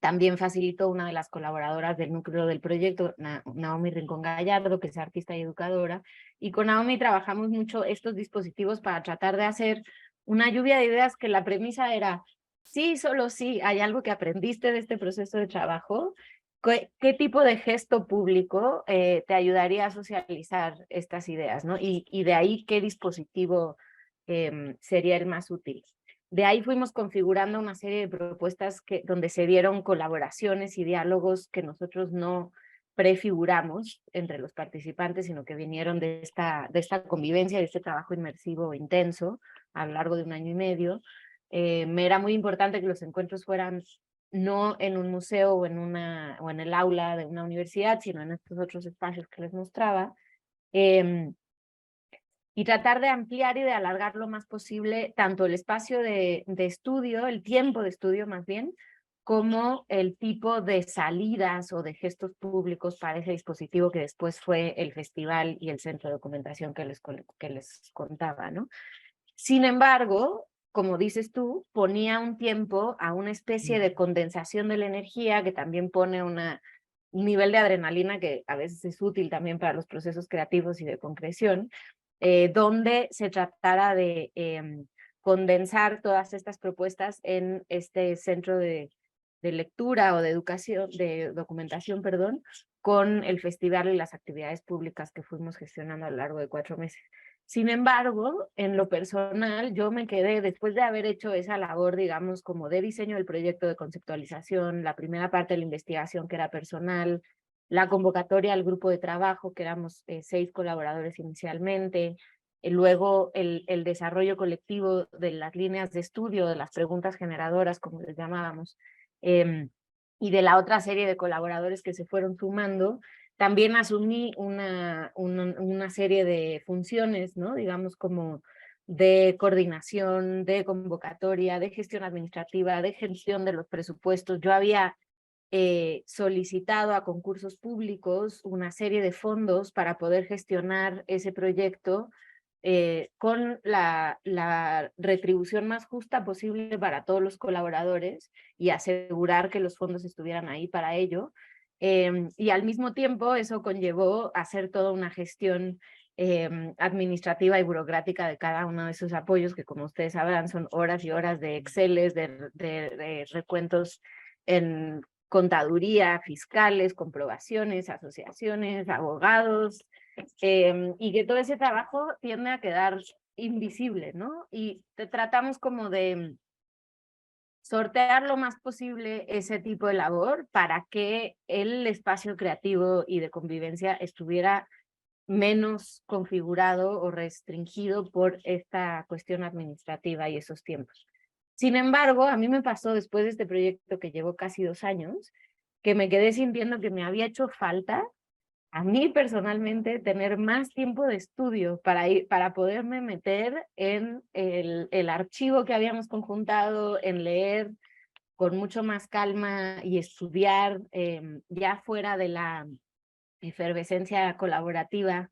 también facilitó una de las colaboradoras del núcleo del proyecto, Naomi Rincón Gallardo, que es artista y educadora, y con Naomi trabajamos mucho estos dispositivos para tratar de hacer una lluvia de ideas que la premisa era, sí, solo sí, hay algo que aprendiste de este proceso de trabajo, ¿qué tipo de gesto público te ayudaría a socializar estas ideas, ¿no? Y de ahí qué dispositivo sería el más útil. De ahí fuimos configurando una serie de propuestas donde se dieron colaboraciones y diálogos que nosotros no prefiguramos entre los participantes, sino que vinieron de esta convivencia, de este trabajo inmersivo intenso a lo largo de 1 año y medio. Me era muy importante que los encuentros fueran no en un museo o en el aula de una universidad, sino en estos otros espacios que les mostraba. Y tratar de ampliar y de alargar lo más posible tanto el espacio de estudio, el tiempo de estudio más bien, como el tipo de salidas o de gestos públicos para ese dispositivo que después fue el festival y el centro de documentación que les contaba, ¿no? Sin embargo, como dices tú, ponía un tiempo a una especie de condensación de la energía que también pone un nivel de adrenalina que a veces es útil también para los procesos creativos y de concreción, donde se tratara de condensar todas estas propuestas en este centro de lectura o de educación, de documentación, perdón, con el festival y las actividades públicas que fuimos gestionando a lo largo de 4 meses. Sin embargo, en lo personal, yo me quedé, después de haber hecho esa labor, digamos, como de diseño del proyecto de conceptualización, la primera parte de la investigación que era personal, la convocatoria al grupo de trabajo, que éramos 6 colaboradores inicialmente, luego el desarrollo colectivo de las líneas de estudio, de las preguntas generadoras, como les llamábamos, y de la otra serie de colaboradores que se fueron sumando. También asumí una serie de funciones, ¿no? Digamos, como de coordinación, de convocatoria, de gestión administrativa, de gestión de los presupuestos. Yo había solicitado a concursos públicos una serie de fondos para poder gestionar ese proyecto con la retribución más justa posible para todos los colaboradores y asegurar que los fondos estuvieran ahí para ello. Y al mismo tiempo eso conllevó hacer toda una gestión administrativa y burocrática de cada uno de esos apoyos, que como ustedes sabrán son horas y horas de Exceles, de recuentos en contaduría, fiscales, comprobaciones, asociaciones, abogados, y que todo ese trabajo tiende a quedar invisible, ¿no? Y tratamos como de sortear lo más posible ese tipo de labor para que el espacio creativo y de convivencia estuviera menos configurado o restringido por esta cuestión administrativa y esos tiempos. Sin embargo, a mí me pasó después de este proyecto que llevó casi 2 años, que me quedé sintiendo que me había hecho falta a mí personalmente tener más tiempo de estudio para poderme meter en el archivo que habíamos conjuntado, en leer con mucho más calma y estudiar ya fuera de la efervescencia colaborativa,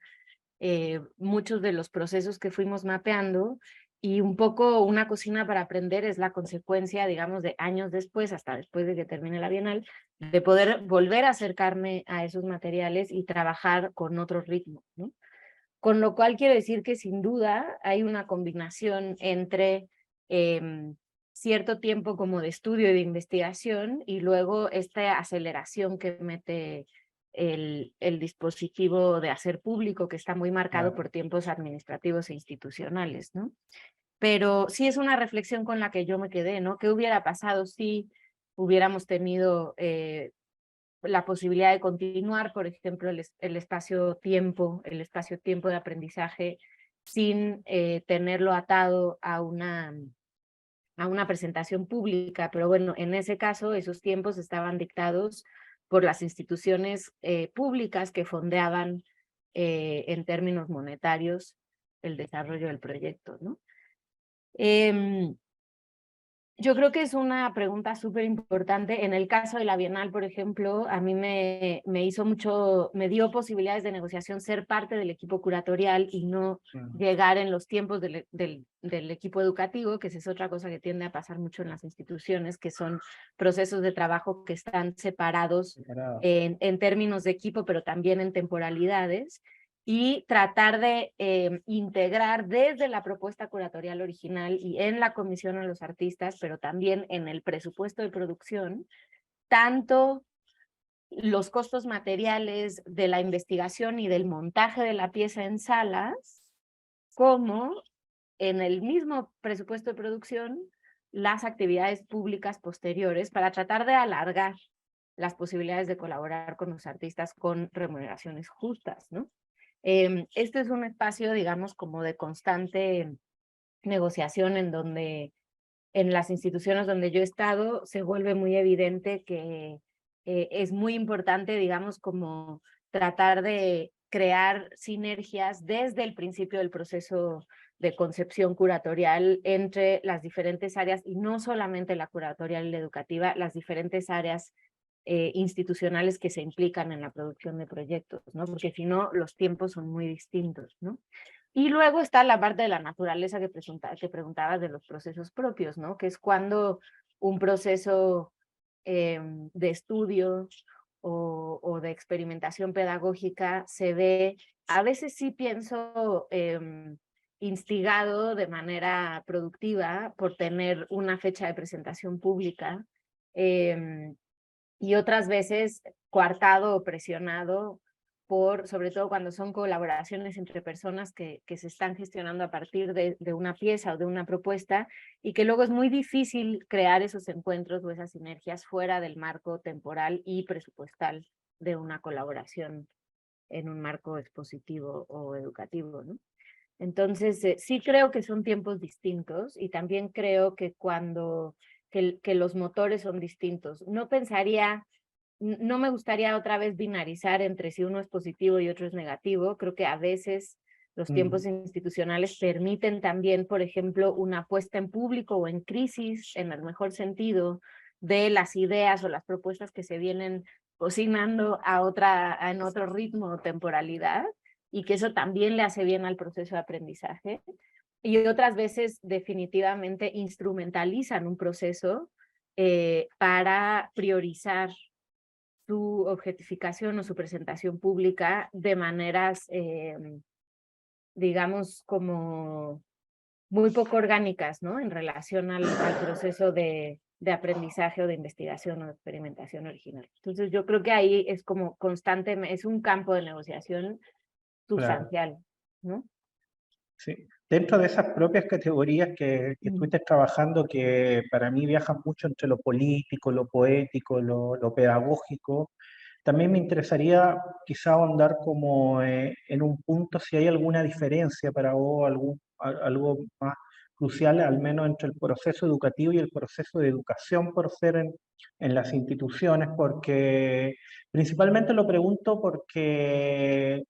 muchos de los procesos que fuimos mapeando. Y un poco Una cocina para aprender es la consecuencia, digamos, de años después, hasta después de que termine la Bienal, de poder volver a acercarme a esos materiales y trabajar con otro ritmo, ¿no? Con lo cual quiero decir que sin duda hay una combinación entre cierto tiempo como de estudio y de investigación y luego esta aceleración que mete el dispositivo de hacer público, que está muy marcado por tiempos administrativos e institucionales, ¿no? Pero sí es una reflexión con la que yo me quedé, ¿no? ¿Qué hubiera pasado si hubiéramos tenido la posibilidad de continuar, por ejemplo, el espacio-tiempo de aprendizaje sin tenerlo atado a una presentación pública? Pero bueno, en ese caso esos tiempos estaban dictados por las instituciones públicas que fondeaban en términos monetarios el desarrollo del proyecto, ¿no? Yo creo que es una pregunta súper importante. En el caso de la Bienal, por ejemplo, a mí me dio posibilidades de negociación ser parte del equipo curatorial y no llegar en los tiempos del equipo educativo, que esa es otra cosa que tiende a pasar mucho en las instituciones, que son procesos de trabajo que están separados en términos de equipo, pero también en temporalidades. Y tratar de integrar desde la propuesta curatorial original y en la comisión a los artistas, pero también en el presupuesto de producción, tanto los costos materiales de la investigación y del montaje de la pieza en salas, como en el mismo presupuesto de producción las actividades públicas posteriores para tratar de alargar las posibilidades de colaborar con los artistas con remuneraciones justas, ¿no? Este es un espacio, digamos, como de constante negociación en donde, en las instituciones donde yo he estado, se vuelve muy evidente que es muy importante, digamos, como tratar de crear sinergias desde el principio del proceso de concepción curatorial entre las diferentes áreas, y no solamente la curatorial y la educativa, las diferentes áreas institucionales que se implican en la producción de proyectos, ¿no? Porque si no, los tiempos son muy distintos, ¿no? Y luego está la parte de la naturaleza que preguntabas de los procesos propios, ¿no? Que es cuando un proceso de estudio o de experimentación pedagógica se ve, a veces sí pienso, instigado de manera productiva por tener una fecha de presentación pública, y otras veces coartado o presionado por, sobre todo cuando son colaboraciones entre personas que se están gestionando a partir de una pieza o de una propuesta, y que luego es muy difícil crear esos encuentros o esas sinergias fuera del marco temporal y presupuestal de una colaboración en un marco expositivo o educativo, ¿no? Entonces, sí creo que son tiempos distintos, y también creo que que los motores son distintos. No me gustaría otra vez binarizar entre si uno es positivo y otro es negativo. Creo que a veces los tiempos institucionales permiten también, por ejemplo, una puesta en público o en crisis, en el mejor sentido, de las ideas o las propuestas que se vienen cocinando en otro ritmo o temporalidad, y que eso también le hace bien al proceso de aprendizaje. Y otras veces definitivamente instrumentalizan un proceso para priorizar su objetificación o su presentación pública de maneras, digamos, como muy poco orgánicas, ¿no? En relación al proceso de aprendizaje o de investigación o de experimentación original. Entonces yo creo que ahí es como constante, es un campo de negociación Claro, sustancial, ¿no? sí. Dentro de esas propias categorías que estuviste trabajando, que para mí viajan mucho entre lo político, lo poético, lo pedagógico, también me interesaría quizá ahondar como en un punto si hay alguna diferencia para vos, algo más crucial, al menos entre el proceso educativo y el proceso de educación por ser en las instituciones, porque principalmente lo pregunto porque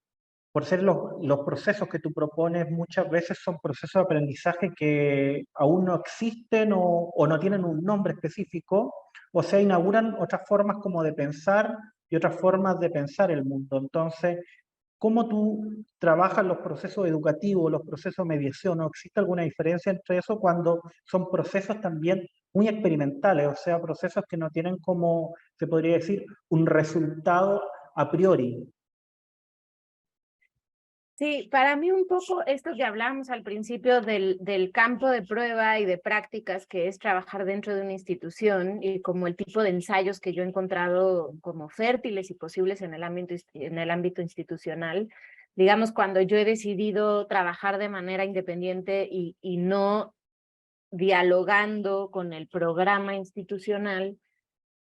por ser los procesos que tú propones muchas veces son procesos de aprendizaje que aún no existen o no tienen un nombre específico, o se inauguran otras formas como de pensar y otras formas de pensar el mundo. Entonces, ¿cómo tú trabajas los procesos educativos, los procesos de mediación? ¿No existe alguna diferencia entre eso cuando son procesos también muy experimentales, o sea, procesos que no tienen como, se podría decir, un resultado a priori? Sí, para mí un poco esto que hablábamos al principio del campo de prueba y de prácticas que es trabajar dentro de una institución, y como el tipo de ensayos que yo he encontrado como fértiles y posibles en el ámbito institucional, digamos, cuando yo he decidido trabajar de manera independiente y no dialogando con el programa institucional,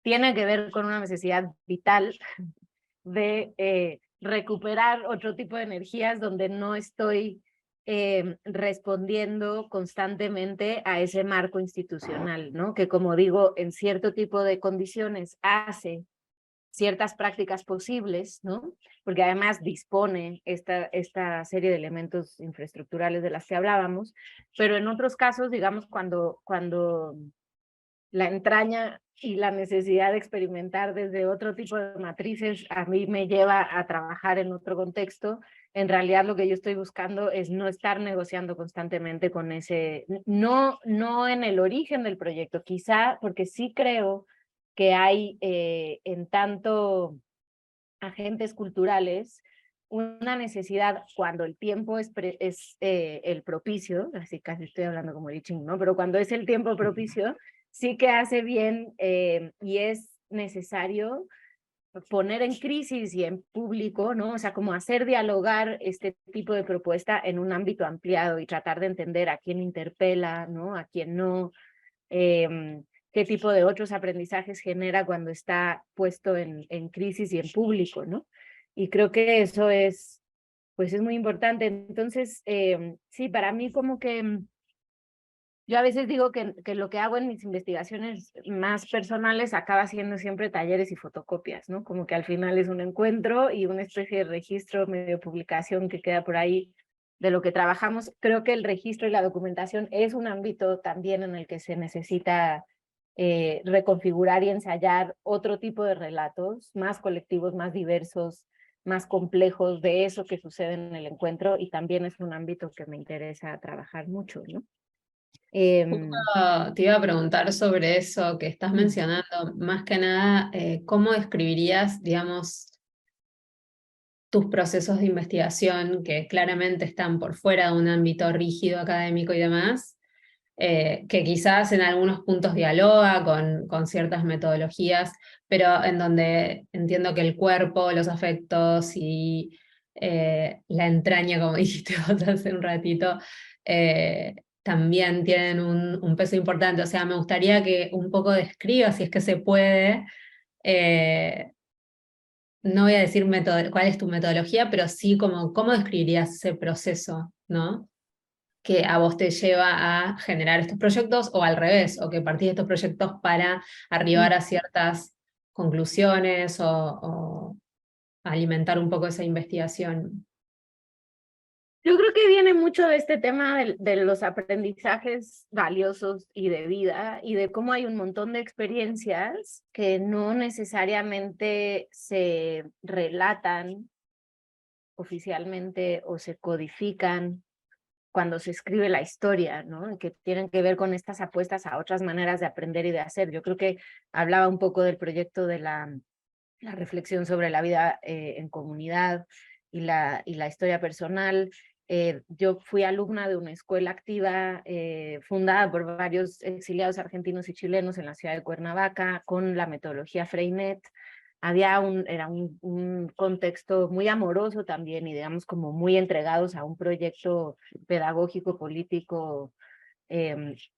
tiene que ver con una necesidad vital de recuperar otro tipo de energías donde no estoy respondiendo constantemente a ese marco institucional, ¿no? Que, como digo, en cierto tipo de condiciones hace ciertas prácticas posibles, ¿no? Porque además dispone esta serie de elementos infraestructurales de las que hablábamos, pero en otros casos, digamos, cuando la entraña y la necesidad de experimentar desde otro tipo de matrices a mí me lleva a trabajar en otro contexto, en realidad lo que yo estoy buscando es no estar negociando constantemente con ese, no en el origen del proyecto, quizá porque sí creo que hay en tanto agentes culturales una necesidad cuando el tiempo es el propicio, así casi estoy hablando como I Ching, ¿no? Pero cuando es el tiempo propicio, sí que hace bien y es necesario poner en crisis y en público, ¿no? O sea, como hacer dialogar este tipo de propuesta en un ámbito ampliado y tratar de entender a quién interpela, ¿no? A quién no, qué tipo de otros aprendizajes genera cuando está puesto en crisis y en público, ¿no? Y creo que eso es, pues es muy importante. Entonces, sí, para mí como que yo a veces digo que lo que hago en mis investigaciones más personales acaba siendo siempre talleres y fotocopias, ¿no? Como que al final es un encuentro y una especie de registro, medio publicación que queda por ahí de lo que trabajamos. Creo que el registro y la documentación es un ámbito también en el que se necesita reconfigurar y ensayar otro tipo de relatos, más colectivos, más diversos, más complejos de eso que sucede en el encuentro, y también es un ámbito que me interesa trabajar mucho, ¿no? Te iba a preguntar sobre eso que estás mencionando, más que nada, ¿cómo describirías, digamos, tus procesos de investigación que claramente están por fuera de un ámbito rígido académico y demás, que quizás en algunos puntos dialoga con ciertas metodologías, pero en donde entiendo que el cuerpo, los afectos y la entraña, como dijiste vos hace un ratito, también tienen un peso importante? O sea, me gustaría que un poco describas, si es que se puede, no voy a decir cuál es tu metodología, pero sí como cómo describirías ese proceso, ¿no? Que a vos te lleva a generar estos proyectos, o al revés, o que partís de estos proyectos para arribar a ciertas conclusiones o alimentar un poco esa investigación. Yo creo que viene mucho de este tema de los aprendizajes valiosos y de vida, y de cómo hay un montón de experiencias que no necesariamente se relatan oficialmente o se codifican cuando se escribe la historia, ¿no? Que tienen que ver con estas apuestas a otras maneras de aprender y de hacer. Yo creo que hablaba un poco del proyecto de la reflexión sobre la vida en comunidad y la historia personal. Yo fui alumna de una escuela activa fundada por varios exiliados argentinos y chilenos en la ciudad de Cuernavaca con la metodología Freinet. Era un contexto muy amoroso también, y digamos como muy entregados a un proyecto pedagógico, político,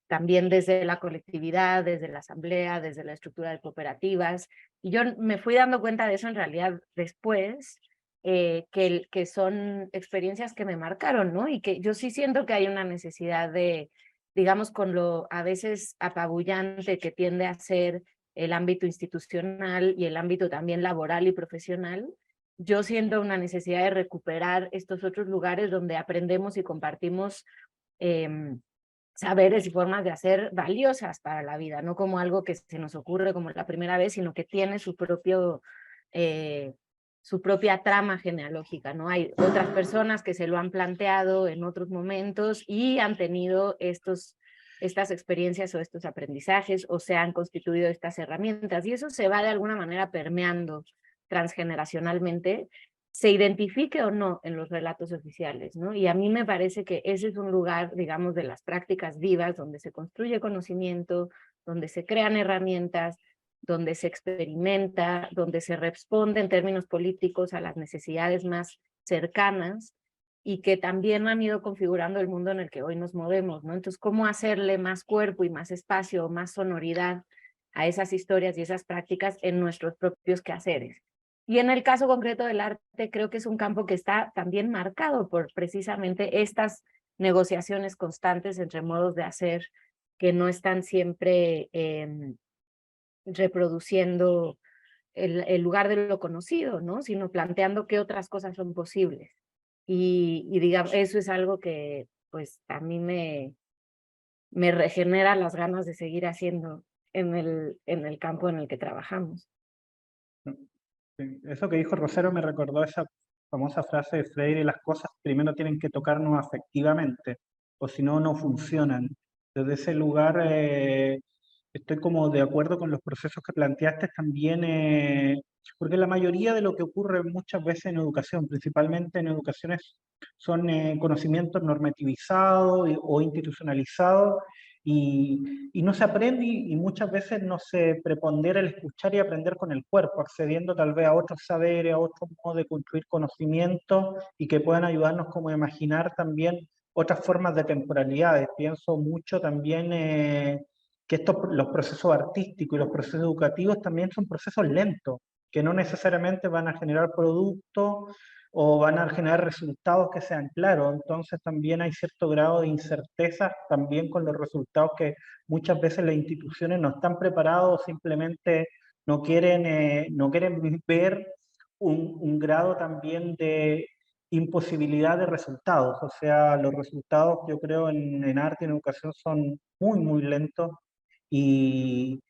también desde la colectividad, desde la asamblea, desde la estructura de cooperativas. Y yo me fui dando cuenta de eso en realidad después, que son experiencias que me marcaron, ¿no? Y que yo sí siento que hay una necesidad de, digamos, con lo a veces apabullante que tiende a ser el ámbito institucional y el ámbito también laboral y profesional, yo siento una necesidad de recuperar estos otros lugares donde aprendemos y compartimos saberes y formas de hacer valiosas para la vida, no como algo que se nos ocurre como la primera vez, sino que tiene su propia trama genealógica, ¿no? Hay otras personas que se lo han planteado en otros momentos y han tenido estas experiencias o estos aprendizajes, o se han constituido estas herramientas, y eso se va de alguna manera permeando transgeneracionalmente, se identifique o no en los relatos oficiales, ¿no? Y a mí me parece que ese es un lugar, digamos, de las prácticas vivas, donde se construye conocimiento, donde se crean herramientas, donde se experimenta, donde se responde en términos políticos a las necesidades más cercanas, y que también han ido configurando el mundo en el que hoy nos movemos, ¿no? Entonces, ¿cómo hacerle más cuerpo y más espacio, más sonoridad a esas historias y esas prácticas en nuestros propios quehaceres? Y en el caso concreto del arte, creo que es un campo que está también marcado por precisamente estas negociaciones constantes entre modos de hacer que no están siempre reproduciendo el lugar de lo conocido, ¿no? Sino planteando qué otras cosas son posibles. Y digamos, eso es algo que pues a mí me regenera las ganas de seguir haciendo en el campo en el que trabajamos. Sí, eso que dijo Rosero me recordó esa famosa frase de Freire: las cosas primero tienen que tocarnos afectivamente, o si no, no funcionan. Desde ese lugar estoy como de acuerdo con los procesos que planteaste también, porque la mayoría de lo que ocurre muchas veces en educación, principalmente en educaciones, son conocimientos normativizados o institucionalizados, y no se aprende y muchas veces no se prepondera el escuchar y aprender con el cuerpo, accediendo tal vez a otros saberes, a otros modos de construir conocimiento y que puedan ayudarnos como a imaginar también otras formas de temporalidades. Pienso mucho también que los procesos artísticos y los procesos educativos también son procesos lentos, que no necesariamente van a generar productos o van a generar resultados que sean claros. Entonces también hay cierto grado de incerteza también con los resultados que muchas veces las instituciones no están preparados, simplemente no quieren ver un grado también de imposibilidad de resultados. O sea, los resultados yo creo en arte y en educación son muy lentos y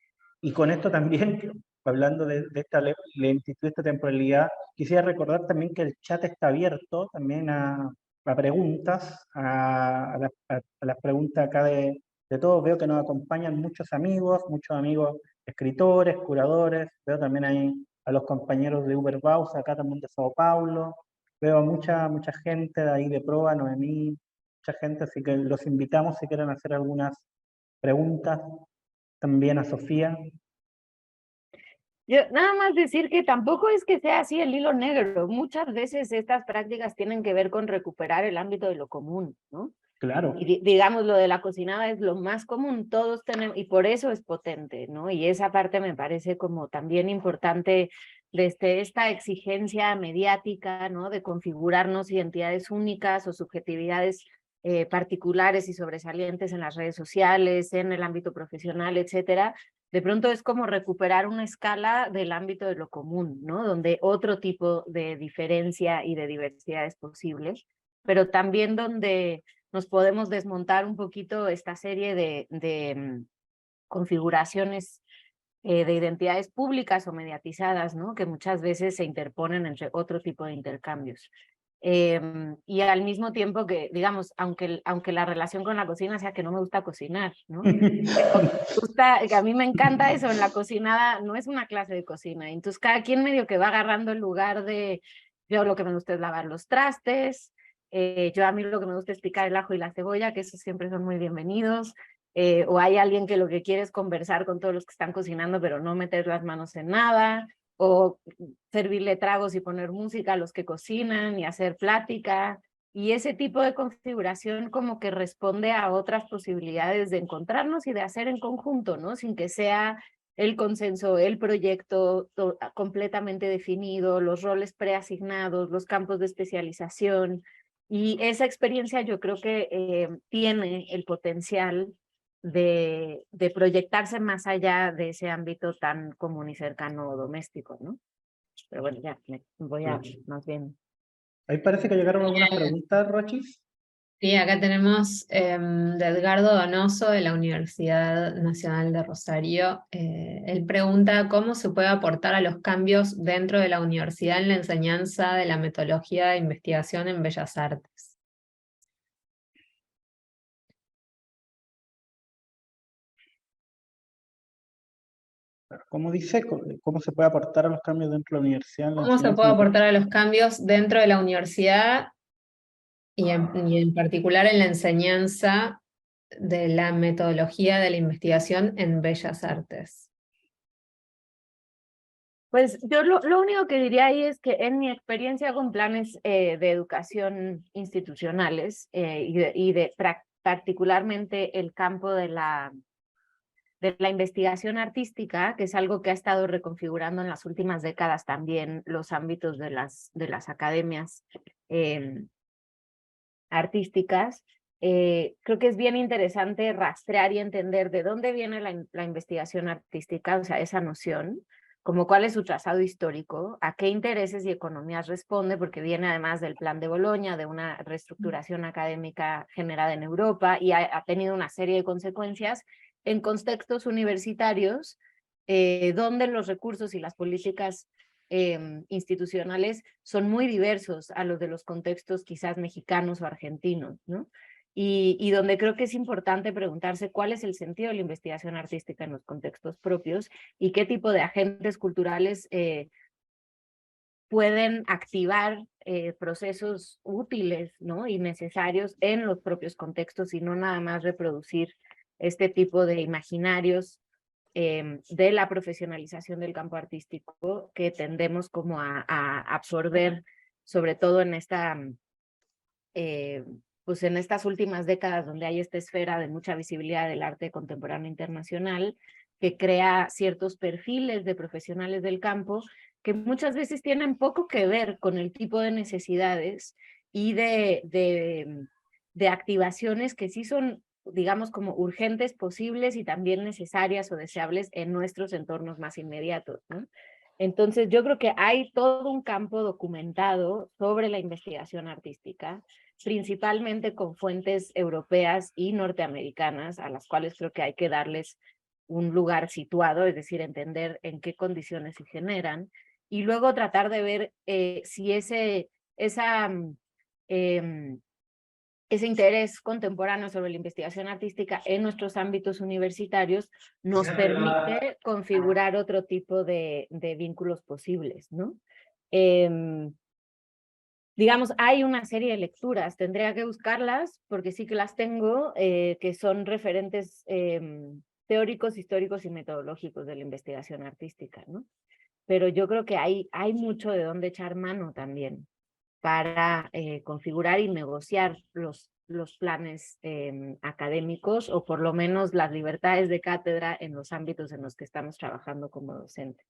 con esto también, hablando de esta lentitud, de esta temporalidad, quisiera recordar también que el chat está abierto también a preguntas, a las preguntas acá de todos. Veo que nos acompañan muchos amigos escritores, curadores. Veo también ahí a los compañeros de Uber Baus, acá también de Sao Paulo. Veo a mucha gente de ahí de Proa, Noemí, mucha gente, así que los invitamos si quieren hacer algunas preguntas. También a Sofía. Yo nada más decir que tampoco es que sea así el hilo negro. Muchas veces estas prácticas tienen que ver con recuperar el ámbito de lo común, ¿no? Claro. Y digamos, lo de la cocinada es lo más común, todos tenemos, y por eso es potente, ¿no? Y esa parte me parece como también importante desde esta exigencia mediática, ¿no? De configurarnos identidades únicas o subjetividades particulares y sobresalientes en las redes sociales, en el ámbito profesional, etcétera. De pronto es como recuperar una escala del ámbito de lo común, ¿no? Donde otro tipo de diferencia y de diversidad es posible, pero también donde nos podemos desmontar un poquito esta serie de configuraciones de identidades públicas o mediatizadas, ¿no? Que muchas veces se interponen entre otro tipo de intercambios. Y al mismo tiempo que, digamos, aunque la relación con la cocina sea que no me gusta cocinar, ¿no? Que a mí me encanta eso, en la cocinada no es una clase de cocina, entonces cada quien medio que va agarrando el lugar de, yo lo que me gusta es lavar los trastes, yo a mí lo que me gusta es picar el ajo y la cebolla, que esos siempre son muy bienvenidos, o hay alguien que lo que quiere es conversar con todos los que están cocinando, pero no meter las manos en nada, o servirle tragos y poner música a los que cocinan y hacer plática, y ese tipo de configuración como que responde a otras posibilidades de encontrarnos y de hacer en conjunto, ¿no? Sin que sea el consenso, el proyecto completamente definido, los roles preasignados, los campos de especialización. Y esa experiencia yo creo que tiene el potencial de proyectarse más allá de ese ámbito tan común y cercano o doméstico, ¿no? Pero bueno, ya me voy a más bien. Ahí parece que llegaron algunas preguntas, Rochis. Sí, acá tenemos de Edgardo Donoso de la Universidad Nacional de Rosario. Él pregunta cómo se puede aportar a los cambios dentro de la universidad en la enseñanza de la metodología de investigación en Bellas Artes. ¿Cómo dice? ¿Cómo se puede aportar a los cambios dentro de la universidad? ¿Cómo se puede aportar a los cambios dentro de la universidad y en particular en la enseñanza de la metodología de la investigación en Bellas Artes? Pues yo lo único que diría ahí es que en mi experiencia con planes de educación institucionales y de particularmente el campo de la investigación artística, que es algo que ha estado reconfigurando en las últimas décadas también los ámbitos de las academias artísticas, creo que es bien interesante rastrear y entender de dónde viene la investigación artística, o sea, esa noción, como cuál es su trazado histórico, a qué intereses y economías responde, porque viene además del Plan de Boloña, de una reestructuración académica generada en Europa y ha tenido una serie de consecuencias en contextos universitarios donde los recursos y las políticas institucionales son muy diversos a los de los contextos quizás mexicanos o argentinos, ¿no? Y donde creo que es importante preguntarse cuál es el sentido de la investigación artística en los contextos propios y qué tipo de agentes culturales pueden activar procesos útiles, ¿no? Y necesarios en los propios contextos y no nada más reproducir este tipo de imaginarios de la profesionalización del campo artístico que tendemos como a absorber, sobre todo en esta, pues en estas últimas décadas donde hay esta esfera de mucha visibilidad del arte contemporáneo internacional, que crea ciertos perfiles de profesionales del campo que muchas veces tienen poco que ver con el tipo de necesidades y de activaciones que sí son, digamos, como urgentes, posibles y también necesarias o deseables en nuestros entornos más inmediatos, ¿no? Entonces, yo creo que hay todo un campo documentado sobre la investigación artística, principalmente con fuentes europeas y norteamericanas, a las cuales creo que hay que darles un lugar situado, es decir, entender en qué condiciones se generan, y luego tratar de ver si ese interés contemporáneo sobre la investigación artística en nuestros ámbitos universitarios nos permite configurar otro tipo de vínculos posibles, ¿no? Digamos, hay una serie de lecturas, tendría que buscarlas porque sí que las tengo, que son referentes teóricos, históricos y metodológicos de la investigación artística, ¿no? Pero yo creo que hay mucho de dónde echar mano también para configurar y negociar los planes académicos o por lo menos las libertades de cátedra en los ámbitos en los que estamos trabajando como docente.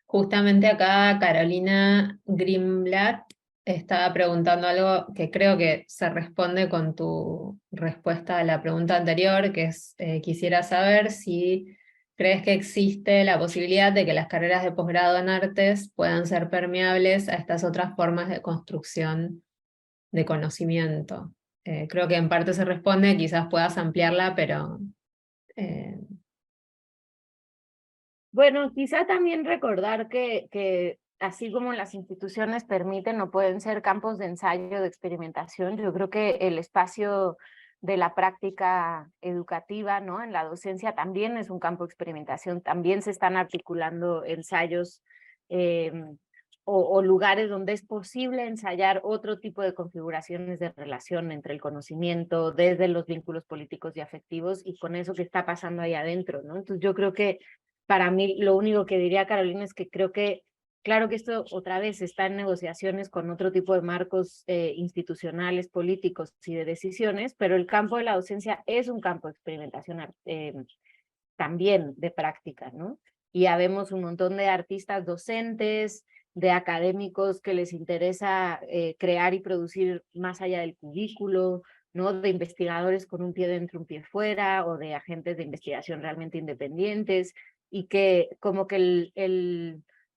Justamente acá Carolina Grimblatt estaba preguntando algo que creo que se responde con tu respuesta a la pregunta anterior, que es, quisiera saber si crees que existe la posibilidad de que las carreras de posgrado en artes puedan ser permeables a estas otras formas de construcción de conocimiento. Creo que en parte se responde, quizás puedas ampliarla, pero... Bueno, quizá también recordar que así como las instituciones permiten o pueden ser campos de ensayo, de experimentación, yo creo que el espacio de la práctica educativa, ¿no? En la docencia también es un campo de experimentación, también se están articulando ensayos o lugares donde es posible ensayar otro tipo de configuraciones de relación entre el conocimiento, desde los vínculos políticos y afectivos y con eso que está pasando ahí adentro, ¿no? Entonces yo creo que para mí lo único que diría, Carolina, es que creo que, claro que esto otra vez está en negociaciones con otro tipo de marcos institucionales, políticos y de decisiones, pero el campo de la docencia es un campo de experimentación también de práctica, ¿no? Y habemos un montón de artistas docentes, de académicos que les interesa crear y producir más allá del cubículo, ¿no? De investigadores con un pie dentro, un pie fuera, o de agentes de investigación realmente independientes, y que como que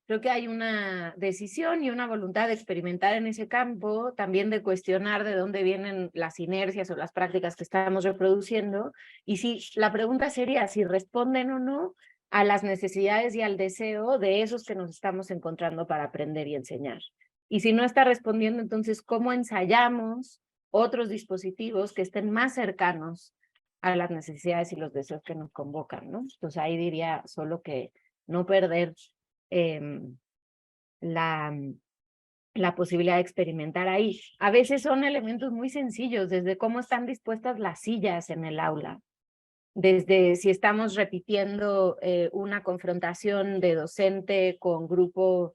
creo que hay una decisión y una voluntad de experimentar en ese campo, también de cuestionar de dónde vienen las inercias o las prácticas que estamos reproduciendo, y si la pregunta sería si responden o no a las necesidades y al deseo de esos que nos estamos encontrando para aprender y enseñar. Y si no está respondiendo, entonces, ¿cómo ensayamos otros dispositivos que estén más cercanos a las necesidades y los deseos que nos convocan, ¿no? Entonces ahí diría solo que no perder la posibilidad de experimentar ahí. A veces son elementos muy sencillos, desde cómo están dispuestas las sillas en el aula, desde si estamos repitiendo una confrontación de docente con grupo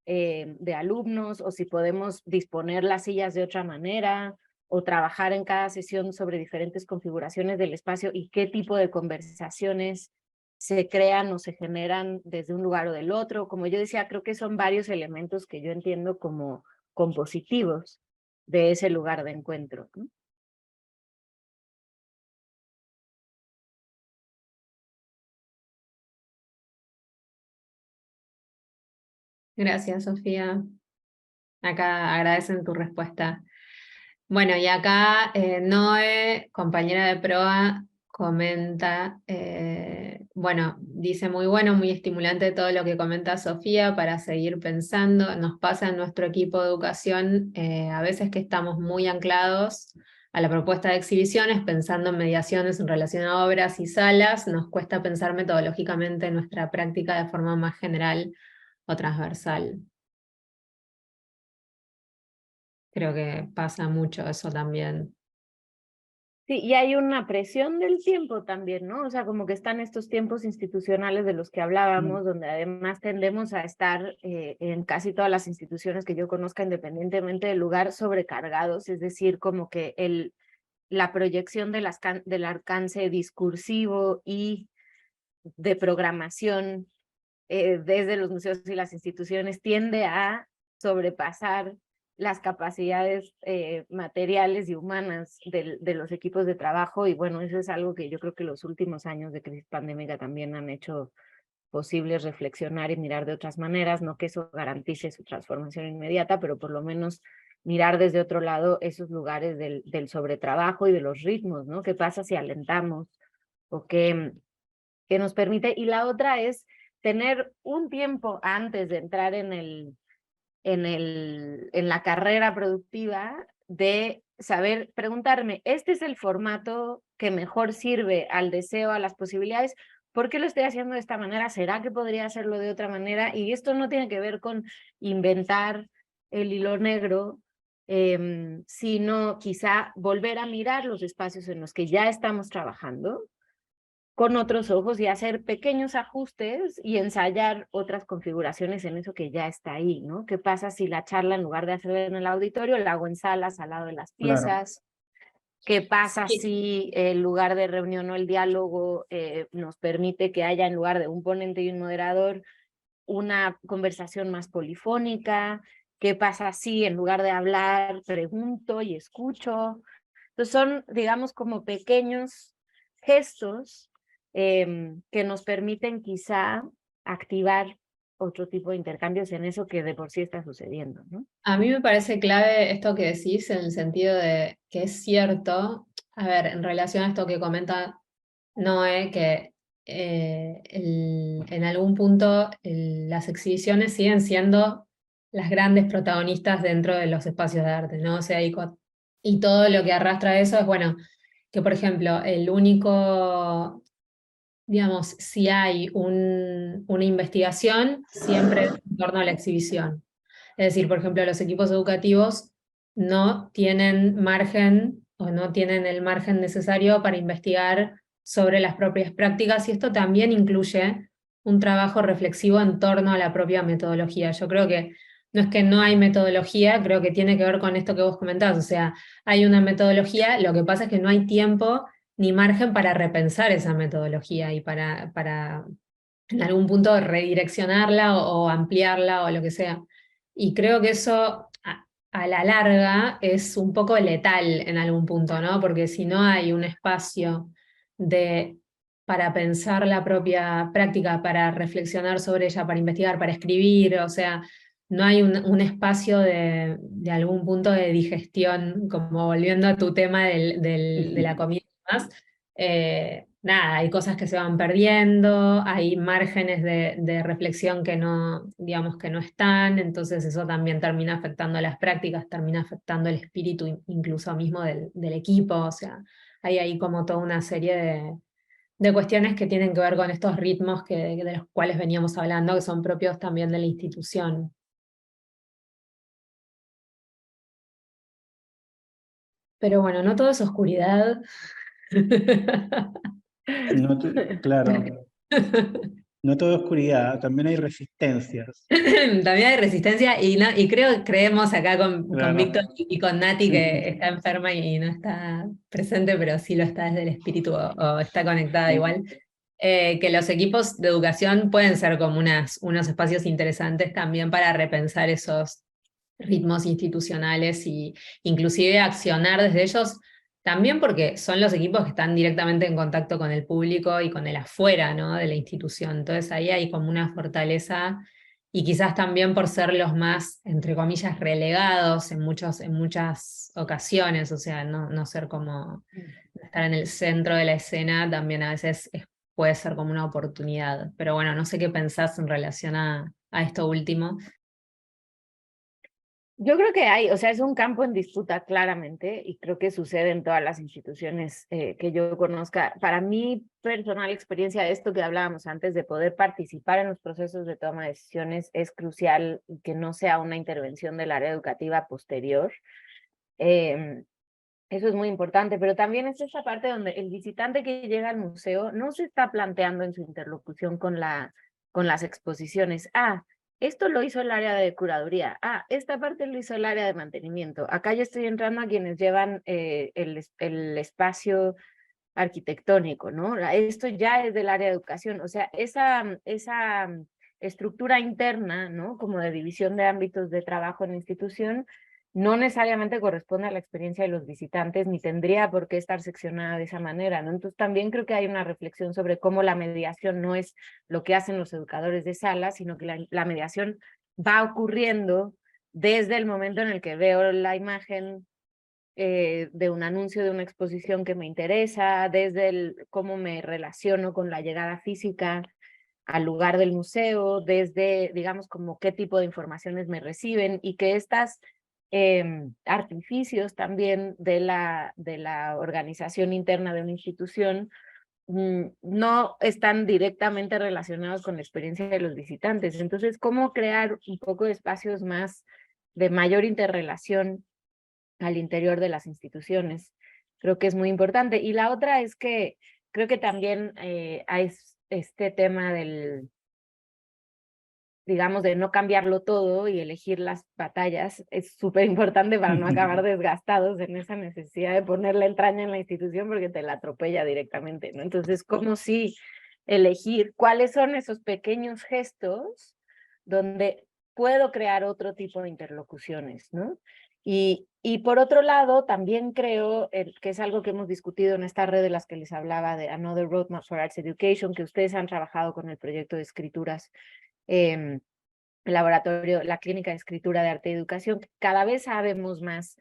de alumnos, o si podemos disponer las sillas de otra manera, o trabajar en cada sesión sobre diferentes configuraciones del espacio y qué tipo de conversaciones se crean o se generan desde un lugar o del otro. Como yo decía, creo que son varios elementos que yo entiendo como compositivos de ese lugar de encuentro, ¿no? Gracias, Sofía. Acá agradecen tu respuesta. Bueno, y acá Noé, compañera de proa, comenta, bueno, dice muy bueno, muy estimulante todo lo que comenta Sofía para seguir pensando. Nos pasa en nuestro equipo de educación a veces que estamos muy anclados a la propuesta de exhibiciones, pensando en mediaciones en relación a obras y salas, nos cuesta pensar metodológicamente en nuestra práctica de forma más general o transversal. Creo que pasa mucho eso también. Sí, y hay una presión del tiempo también, ¿no? O sea, como que están estos tiempos institucionales de los que hablábamos, donde además tendemos a estar en casi todas las instituciones que yo conozca, independientemente del lugar, sobrecargados, es decir, como que la proyección del alcance discursivo y de programación desde los museos y las instituciones tiende a sobrepasar las capacidades materiales y humanas de los equipos de trabajo, y bueno, eso es algo que yo creo que los últimos años de crisis pandémica también han hecho posible reflexionar y mirar de otras maneras, no que eso garantice su transformación inmediata, pero por lo menos mirar desde otro lado esos lugares del sobretrabajo y de los ritmos, ¿no? ¿Qué pasa si alentamos o qué nos permite? Y la otra es tener un tiempo antes de entrar en la carrera productiva, de saber preguntarme, ¿este es el formato que mejor sirve al deseo, a las posibilidades? ¿Por qué lo estoy haciendo de esta manera? ¿Será que podría hacerlo de otra manera? Y esto no tiene que ver con inventar el hilo negro, sino quizá volver a mirar los espacios en los que ya estamos trabajando con otros ojos y hacer pequeños ajustes y ensayar otras configuraciones en eso que ya está ahí, ¿no? ¿Qué pasa si la charla, en lugar de hacerla en el auditorio, la hago en salas al lado de las Claro. piezas? ¿Qué pasa Sí. si el lugar de reunión o el diálogo nos permite que haya, en lugar de un ponente y un moderador, una conversación más polifónica? ¿Qué pasa si en lugar de hablar pregunto y escucho? Entonces son, digamos, como pequeños gestos que nos permiten quizá activar otro tipo de intercambios en eso que de por sí está sucediendo, ¿no? A mí me parece clave esto que decís en el sentido de que es cierto, a ver, en relación a esto que comenta Noé, que en algún punto las exhibiciones siguen siendo las grandes protagonistas dentro de los espacios de arte, ¿no? O sea, y todo lo que arrastra eso es, bueno, que por ejemplo, el único, digamos, si hay una investigación, siempre es en torno a la exhibición. Es decir, por ejemplo, los equipos educativos no tienen margen o no tienen el margen necesario para investigar sobre las propias prácticas, y esto también incluye un trabajo reflexivo en torno a la propia metodología. Yo creo que no es que no hay metodología, creo que tiene que ver con esto que vos comentás, o sea, hay una metodología, lo que pasa es que no hay tiempo ni margen para repensar esa metodología y para en algún punto redireccionarla o ampliarla o lo que sea. Y creo que eso a la larga es un poco letal en algún punto, ¿no? Porque si no hay un espacio para pensar la propia práctica, para reflexionar sobre ella, para investigar, para escribir, o sea, no hay un espacio de algún punto de digestión, como volviendo a tu tema de la comida y demás. Nada, hay cosas que se van perdiendo, hay márgenes de reflexión que no, digamos, que no están, entonces eso también termina afectando las prácticas, termina afectando el espíritu incluso mismo del equipo, o sea, hay ahí como toda una serie de cuestiones que tienen que ver con estos ritmos de los cuales veníamos hablando, que son propios también de la institución. Pero bueno, no todo es oscuridad. No claro, no todo es oscuridad, también hay resistencias. También hay resistencia y creemos acá con Claro. Víctor y con Nati, que está enferma y no está presente, pero sí lo está desde el espíritu o está conectada igual, que los equipos de educación pueden ser como unos espacios interesantes también para repensar esos ritmos institucionales y inclusive accionar desde ellos, también porque son los equipos que están directamente en contacto con el público y con el afuera, ¿no?, de la institución. Entonces ahí hay como una fortaleza, y quizás también por ser los más, entre comillas, relegados en muchas ocasiones, o sea, no ser como estar en el centro de la escena, también a veces puede ser como una oportunidad. Pero bueno, no sé qué pensás en relación a esto último. Yo creo que hay, o sea, es un campo en disputa claramente, y creo que sucede en todas las instituciones que yo conozca. Para mi personal experiencia, esto que hablábamos antes de poder participar en los procesos de toma de decisiones es crucial, y que no sea una intervención del área educativa posterior. Eso es muy importante, pero también es esa parte donde el visitante que llega al museo no se está planteando en su interlocución con las exposiciones. Ah, esto lo hizo el área de curaduría. Ah, esta parte lo hizo el área de mantenimiento. Acá yo estoy entrando a quienes llevan el espacio arquitectónico, ¿no? Esto ya es del área de educación. O sea, esa estructura interna, ¿no? Como de división de ámbitos de trabajo en la institución, no necesariamente corresponde a la experiencia de los visitantes, ni tendría por qué estar seccionada de esa manera, ¿no? Entonces también creo que hay una reflexión sobre cómo la mediación no es lo que hacen los educadores de sala, sino que la mediación va ocurriendo desde el momento en el que veo la imagen de un anuncio de una exposición que me interesa, desde cómo me relaciono con la llegada física al lugar del museo, desde, digamos, como qué tipo de informaciones me reciben y que estas artificios también de la organización interna de una institución no están directamente relacionados con la experiencia de los visitantes. Entonces, ¿cómo crear un poco de espacios más de mayor interrelación al interior de las instituciones? Creo que es muy importante. Y la otra es que creo que también hay este tema del, digamos, de no cambiarlo todo y elegir las batallas. Es súper importante para no acabar desgastados en esa necesidad de poner la entraña en la institución porque te la atropella directamente, ¿no? Entonces, ¿cómo sí elegir cuáles son esos pequeños gestos donde puedo crear otro tipo de interlocuciones, ¿no? Y por otro lado, también creo que es algo que hemos discutido en esta red de las que les hablaba de Another Roadmap for Arts Education, que ustedes han trabajado con el proyecto de escrituras, el laboratorio, la clínica de escritura de arte y educación. Cada vez sabemos más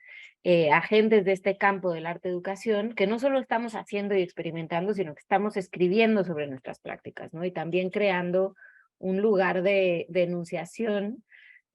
agentes de este campo del arte y educación que no solo estamos haciendo y experimentando, sino que estamos escribiendo sobre nuestras prácticas, ¿no? Y también creando un lugar de enunciación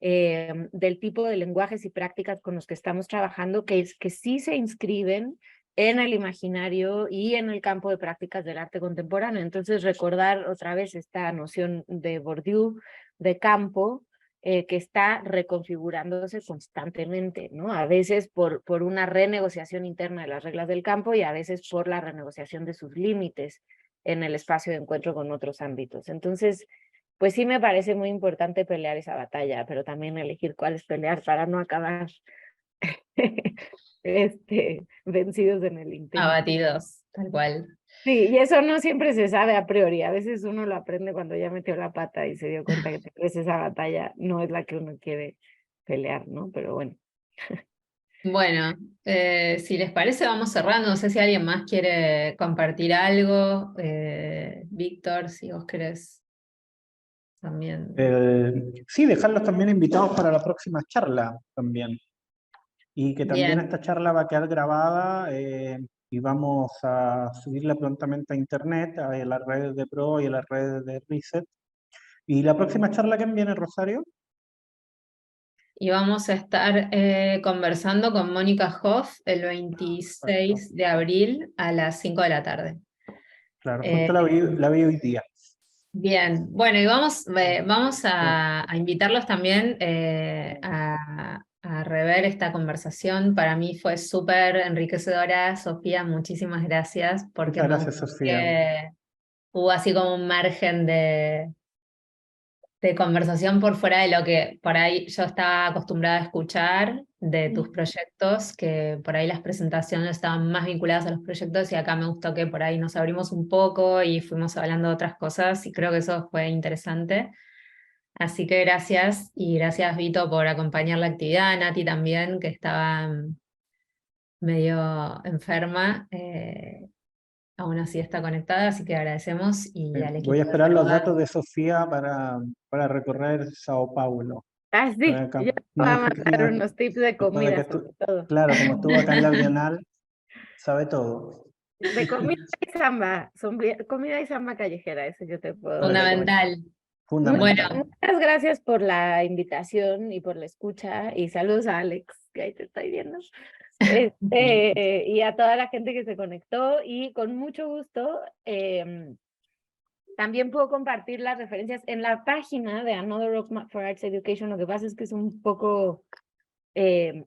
del tipo de lenguajes y prácticas con los que estamos trabajando, que sí se inscriben en el imaginario y en el campo de prácticas del arte contemporáneo. Entonces, recordar otra vez esta noción de Bourdieu, de campo, que está reconfigurándose constantemente, ¿no? A veces por una renegociación interna de las reglas del campo y a veces por la renegociación de sus límites en el espacio de encuentro con otros ámbitos. Entonces, pues sí me parece muy importante pelear esa batalla, pero también elegir cuál es pelear para no acabar vencidos en el intento. Abatidos, tal cual. Sí, y eso no siempre se sabe a priori, a veces uno lo aprende cuando ya metió la pata y se dio cuenta que tal vez esa batalla no es la que uno quiere pelear, ¿no? Pero bueno. Bueno, si les parece, vamos cerrando. No sé si alguien más quiere compartir algo. Víctor, si vos querés también. Sí, dejarlos también invitados para la próxima charla también. Y que también Bien. esta charla va a quedar grabada y vamos a subirla prontamente a internet, a las redes de Pro y a las redes de Reset. ¿Y la próxima charla quién viene, Rosario? Y vamos a estar conversando con Mónica Hoff el 26 de abril a las 5 de la tarde. Claro, justo la vi hoy día. Bien, bueno, y vamos a invitarlos también a rever esta conversación. Para mí fue súper enriquecedora. Sofía, muchísimas gracias, porque Muchas me gracias, gustó Sofía. que hubo así como un margen de conversación por fuera de lo que por ahí yo estaba acostumbrada a escuchar de tus proyectos, que por ahí las presentaciones estaban más vinculadas a los proyectos y acá me gustó que por ahí nos abrimos un poco y fuimos hablando de otras cosas y creo que eso fue interesante. Así que gracias y gracias Vito por acompañar la actividad, Nati también, que estaba medio enferma. Aún así está conectada, así que agradecemos y al Voy a equipo de esperar los Proa. datos de Sofía para recorrer Sao Paulo. Ah, sí, yo Me voy a dijo que mandar unos tips de para comida, que sobre todo. claro, como estuvo acá en la Bienal, sabe todo. De comida y samba, comida y samba callejera, eso yo te puedo recomendar. Fundamental. Bueno, Fundamental. Muchas gracias por la invitación y por la escucha y saludos a Alex, que ahí te estoy viendo. Y a toda la gente que se conectó y con mucho gusto también puedo compartir las referencias en la página de Another Roadmap for Arts Education. Lo que pasa es que es un poco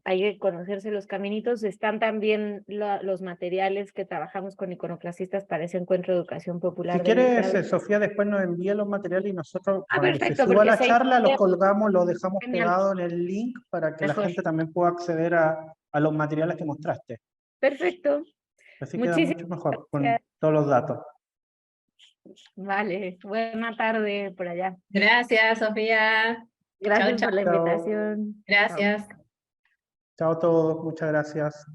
hay que conocerse los caminitos. Están también los materiales que trabajamos con iconoclasistas para ese encuentro de educación popular. Si quieres, Sofía, después nos envía los materiales y nosotros cuando perfecto, se suba la porque charla los colgamos, lo dejamos Genial. pegado en el link para que la gente también pueda acceder a los materiales que mostraste. Perfecto. Así queda mucho mejor con todos los datos. Vale, buena tarde por allá. Gracias, Sofía. Gracias Chao, por la invitación. Gracias. Chao a todos, muchas gracias.